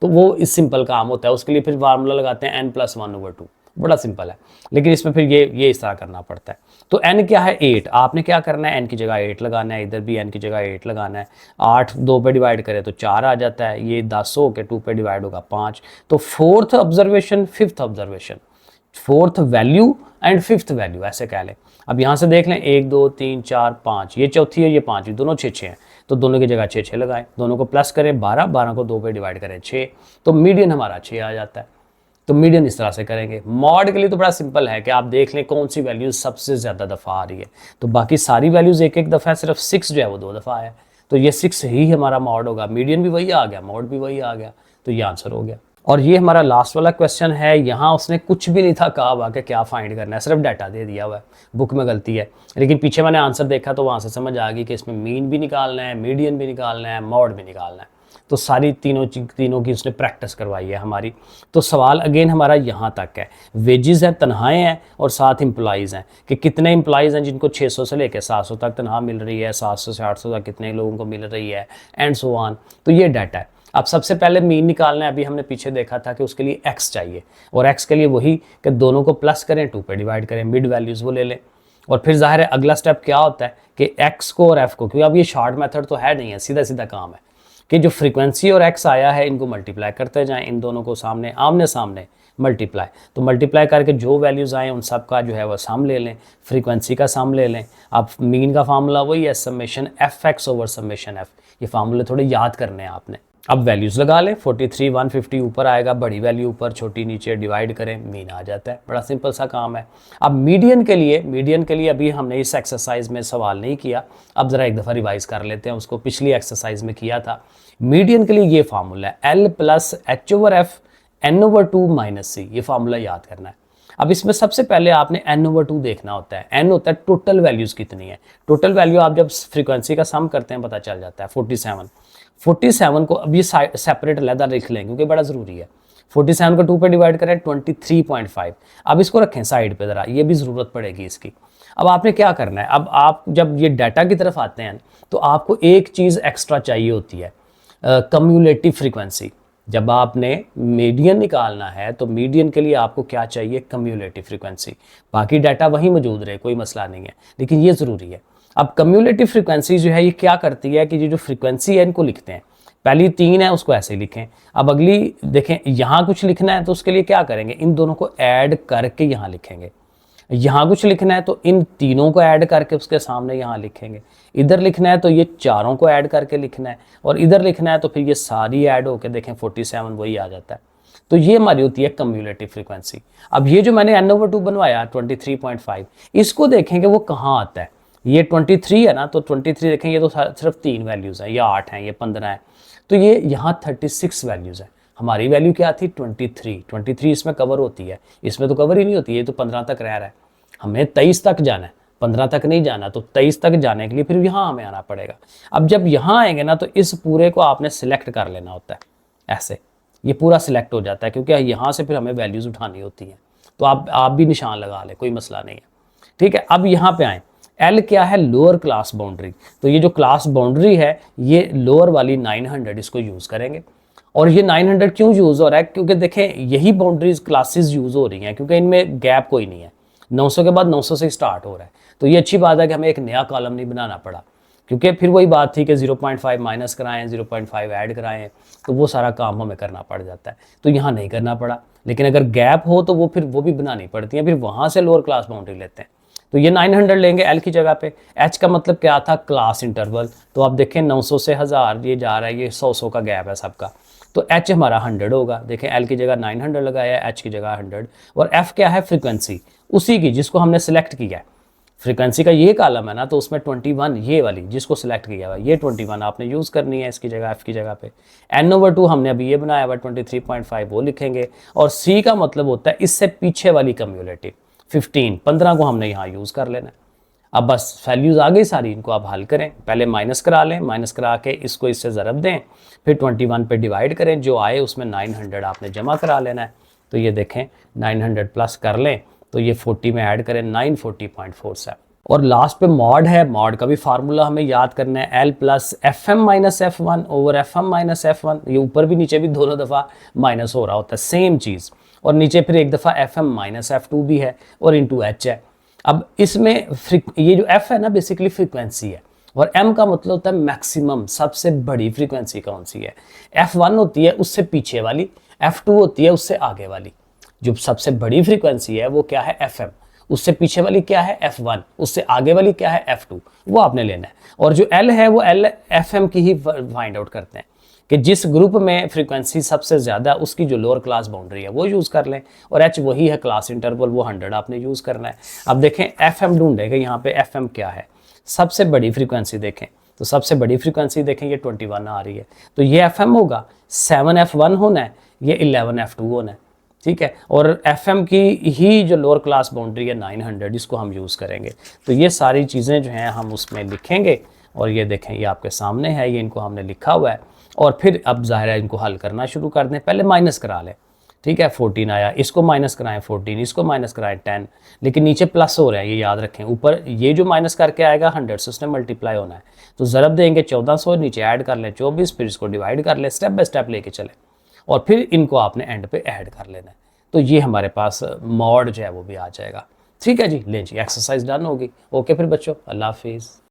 तो वो इस सिंपल काम होता है, उसके लिए फिर फार्मूला लगाते हैं n+1/2, बड़ा सिंपल है। लेकिन इसमें फिर ये इस तरह करना पड़ता है। तो n क्या है, 8। आपने क्या करना है, n की जगह 8 लगाना है, इधर भी n की जगह 8 लगाना है। 8 2 पे डिवाइड करें तो 4 आ जाता है, ये 10 हो के 2 पे डिवाइड होगा 5। तो fourth observation, fifth observation, fourth value and fifth value ऐसे कह लें। अब यहाँ से देख लें, 1 2 3 4 5, ये चौथी है, ये पाँचवीं, दोनों 6 6 हैं, तो दोनों की जगह 6 6 लगाएं, दोनों को प्लस करें 12, 12 को 2 पे डिवाइड करें 6, तो मीडियन हमारा 6 आ जाता है। तो मीडियन इस तरह से करेंगे। मॉड के लिए तो बड़ा सिंपल है कि आप देख लें कौन सी वैल्यू सबसे ज़्यादा दफ़ा आ रही है, तो बाकी सारी वैल्यूज़ एक एक दफ़ा है, सिर्फ 6 जो है वो 2 दफ़ा है, तो ये 6 ही हमारा मॉड होगा। मीडियन भी वही आ गया, मॉड भी वही आ गया, तो ये आंसर हो गया। और ये हमारा लास्ट वाला क्वेश्चन है, यहाँ उसने कुछ भी नहीं था कहा हुआ कि क्या फाइंड करना है, सिर्फ डाटा दे दिया हुआ है, बुक में गलती है। लेकिन पीछे मैंने आंसर देखा तो वहाँ से समझ आ गई कि इसमें मीन भी निकालना है, मीडियन भी निकालना है, मॉड भी निकालना है। तो सारी तीनों की उसने प्रैक्टिस करवाई है हमारी। तो सवाल अगेन हमारा यहाँ तक है, वेजेस हैं, तनख्वाहें हैं, और साथ एम्प्लॉइज़ हैं कि कितने एम्प्लॉइज़ हैं जिनको 600 से लेकर 700 तक तनख्वाह मिल रही है, 700 से 800 तक कितने लोगों को मिल रही है, एंड सो ऑन। तो ये डाटा है। अब सबसे पहले मीन निकालना है। अभी हमने पीछे देखा था कि उसके लिए x चाहिए, और x के लिए वही कि दोनों को प्लस करें, 2 पे डिवाइड करें, मिड वैल्यूज़ वो ले लें। और फिर जाहिर है अगला स्टेप क्या होता है कि x को और f को, क्योंकि अब ये शॉर्ट मेथड तो है नहीं है, सीधा सीधा काम है कि जो फ्रीक्वेंसी और x आया है इनको मल्टीप्लाई करते जाएं, इन दोनों को सामने आमने सामने मल्टीप्लाई। तो मल्टीप्लाई करके जो वैल्यूज़ आए उन सब का जो है वो सम ले लें, फ्रीक्वेंसी का सम ले लें। अब मीन का फार्मूला वही है, समेशन fx/समेशन f। ये फार्मूले थोड़े याद करने हैं आपने। अब वैल्यूज़ लगा लें, 43 150 ऊपर आएगा, बड़ी वैल्यू ऊपर, छोटी नीचे, डिवाइड करें, मीन आ जाता है। बड़ा सिंपल सा काम है। अब मीडियन के लिए अभी हमने इस एक्सरसाइज में सवाल नहीं किया, अब ज़रा एक दफ़ा रिवाइज़ कर लेते हैं उसको, पिछली एक्सरसाइज में किया था। मीडियन के लिए ये फार्मूला है L+H/F n/2 - c, ये फार्मूला याद करना है। अब इसमें सबसे पहले आपने n/2 देखना होता है। n होता है टोटल वैल्यूज़ कितनी है। टोटल वैल्यू आप जब फ्रीक्वेंसी का सम करते हैं पता चल जाता है, 47 को अब ये सेपरेट अलहदा लिख लें क्योंकि बड़ा ज़रूरी है। 47 को 2 पे डिवाइड करें 23.5। अब इसको रखें साइड पे ज़रा, ये भी ज़रूरत पड़ेगी इसकी। अब आपने क्या करना है, अब आप जब ये डाटा की तरफ आते हैं तो आपको एक चीज़ एक्स्ट्रा चाहिए होती है, कम्युलेटिव फ्रीक्वेंसी। जब आपने मीडियन निकालना है तो मीडियन के लिए आपको क्या चाहिए, कम्युलेटिव फ्रीक्वेंसी। बाकी डाटा वहीं मौजूद रहे, कोई मसला नहीं है, लेकिन ये ज़रूरी है। अब कम्युलेटिव फ्रीक्वेंसी जो है ये क्या करती है कि ये जो फ्रीक्वेंसी है इनको लिखते हैं, पहली 3 है उसको ऐसे ही लिखें। अब अगली देखें, यहाँ कुछ लिखना है तो उसके लिए क्या करेंगे, इन दोनों को ऐड करके यहाँ लिखेंगे। यहाँ कुछ लिखना है तो इन तीनों को ऐड करके उसके सामने यहाँ लिखेंगे। इधर लिखना है तो ये चारों को ऐड करके लिखना है, और इधर लिखना है तो फिर ये सारी ऐड होकर देखें 47 वही आ जाता है। तो ये हमारी होती है कम्युलेटिव फ्रीक्वेंसी। अब ये जो मैंने n/2 बनवाया 23.5, इसको देखेंगे वो कहाँ आता है। ये 23 है ना, तो 23 देखें, ये तो सिर्फ 3 वैल्यूज़ हैं, ये 8 हैं, ये 15 है, तो ये यहाँ 36 वैल्यूज़ हैं। हमारी वैल्यू क्या थी, 23 इसमें कवर होती है, इसमें तो कवर ही नहीं होती, ये तो 15 तक रह रहा है। हमें 23 तक जाना है, 15 तक नहीं जाना। तो 23 तक जाने के लिए फिर यहाँ हमें आना पड़ेगा। अब जब यहाँ आएंगे ना तो इस पूरे को आपने सिलेक्ट कर लेना होता है, ऐसे ये पूरा सिलेक्ट हो जाता है, क्योंकि यहाँ से फिर हमें वैल्यूज़ उठानी होती हैं। तो आप भी निशान लगा लें, कोई मसला नहीं है, ठीक है। अब यहाँ पे आएँ, L क्या है, लोअर क्लास बाउंड्री। तो ये जो क्लास बाउंड्री है ये लोअर वाली 900, इसको यूज़ करेंगे। और ये 900 क्यों यूज़ हो रहा है, क्योंकि देखें यही बाउंड्रीज क्लासेस यूज़ हो रही हैं, क्योंकि इनमें गैप कोई नहीं है। 900 के बाद 900 से स्टार्ट हो रहा है, तो ये अच्छी बात है कि हमें एक नया कॉलम नहीं बनाना पड़ा, क्योंकि फिर वही बात थी कि 0.5 माइनस कराएं, 0.5 ऐड कराएं, तो वो सारा काम हमें करना पड़ जाता है। तो यहाँ नहीं करना पड़ा, लेकिन अगर गैप हो तो वो भी बनानी पड़ती है, फिर वहाँ से लोअर क्लास बाउंड्री लेते हैं। तो ये 900 लेंगे L की जगह पे। H का मतलब क्या था, क्लास इंटरवल। तो आप देखें 900 से 1000 ये जा रहा है, ये 100 का गैप है सबका, तो H हमारा 100 होगा। देखें L की जगह 900 लगाया है, H की जगह 100। और F क्या है, फ्रीक्वेंसी, उसी की जिसको हमने सिलेक्ट किया है। फ्रीक्वेंसी का ये कॉलम है ना, तो उसमें 21 ये वाली जिसको सिलेक्ट किया हुआ ये 21 आपने यूज़ करनी है इसकी जगह, एफ की जगह पे। n/2 हमने अभी ये बनाया हुआ 23.5 वो लिखेंगे। और c का मतलब होता है इससे पीछे वाली कम्युलेटिव 15 को हमने यहाँ यूज़ कर लेना है। अब बस वैल्यूज़ आ गई सारी, इनको आप हल करें, पहले माइनस करा लें, माइनस करा के इसको इससे ज़रब दें, फिर 21 पे डिवाइड करें, जो आए उसमें 900 आपने जमा करा लेना है। तो ये देखें 900 प्लस कर लें तो ये 40 में ऐड करें 940.47। और लास्ट पे मॉड है, मॉड का भी फार्मूला हमें याद करना है, L plus FM minus F1 over FM minus F1। ये ऊपर भी नीचे भी दोनों दफ़ा माइनस हो रहा होता है, सेम चीज़। और नीचे फिर एक दफ़ा FM माइनस F2 भी है और इंटू H है। अब इसमें ये जो F है ना बेसिकली फ्रीक्वेंसी है, और M का मतलब होता है मैक्सिमम, सबसे बड़ी फ्रीक्वेंसी कौन सी है। F1 होती है उससे पीछे वाली, F2 होती है उससे आगे वाली। जो सबसे बड़ी फ्रीक्वेंसी है वो क्या है, FM। उससे पीछे वाली क्या है, F1। उससे आगे वाली क्या है, F2। वो आपने लेना है। और जो L है वो L FM की ही फाइंड आउट करते हैं कि जिस ग्रुप में फ्रीक्वेंसी सबसे ज़्यादा उसकी जो लोअर क्लास बाउंड्री है वो यूज़ कर लें। और H वही है क्लास इंटरवल, वो 100 आपने यूज़ करना है। अब देखें FM ढूंढेंगे यहाँ पे, FM क्या है, सबसे बड़ी फ्रीक्वेंसी देखें, तो सबसे बड़ी फ्रीक्वेंसी देखें ये 21 आ रही है, तो ये FM होगा, 7F1 होना है, ये 11F2 होना है, ठीक है। और FM की ही जो लोअर क्लास बाउंड्री है 900, इसको हम यूज़ करेंगे। तो ये सारी चीज़ें जो हैं हम उसमें लिखेंगे, और ये देखें ये आपके सामने है, ये इनको हमने लिखा हुआ है। और फिर अब ज़ाहिर है इनको हल करना शुरू कर दें, पहले माइनस करा लें, ठीक है। 14 आया, इसको माइनस कराएं 14, इसको माइनस कराएं 10, लेकिन नीचे प्लस हो रहा है, ये याद रखें। ऊपर ये जो माइनस करके आएगा 100 से उसने मल्टीप्लाई होना है, तो ज़रब देंगे 1400, नीचे ऐड कर लें 24, फिर इसको डिवाइड कर लें, स्टेप बाय स्टेप लेके चलें, और फिर इनको आपने एंड पे ऐड कर लेना है। तो ये हमारे पास मॉड जो है वो भी आ जाएगा, ठीक है जी। लें जी, एक्सरसाइज डन होगी। ओके फिर बच्चों, अल्लाह हाफिज़।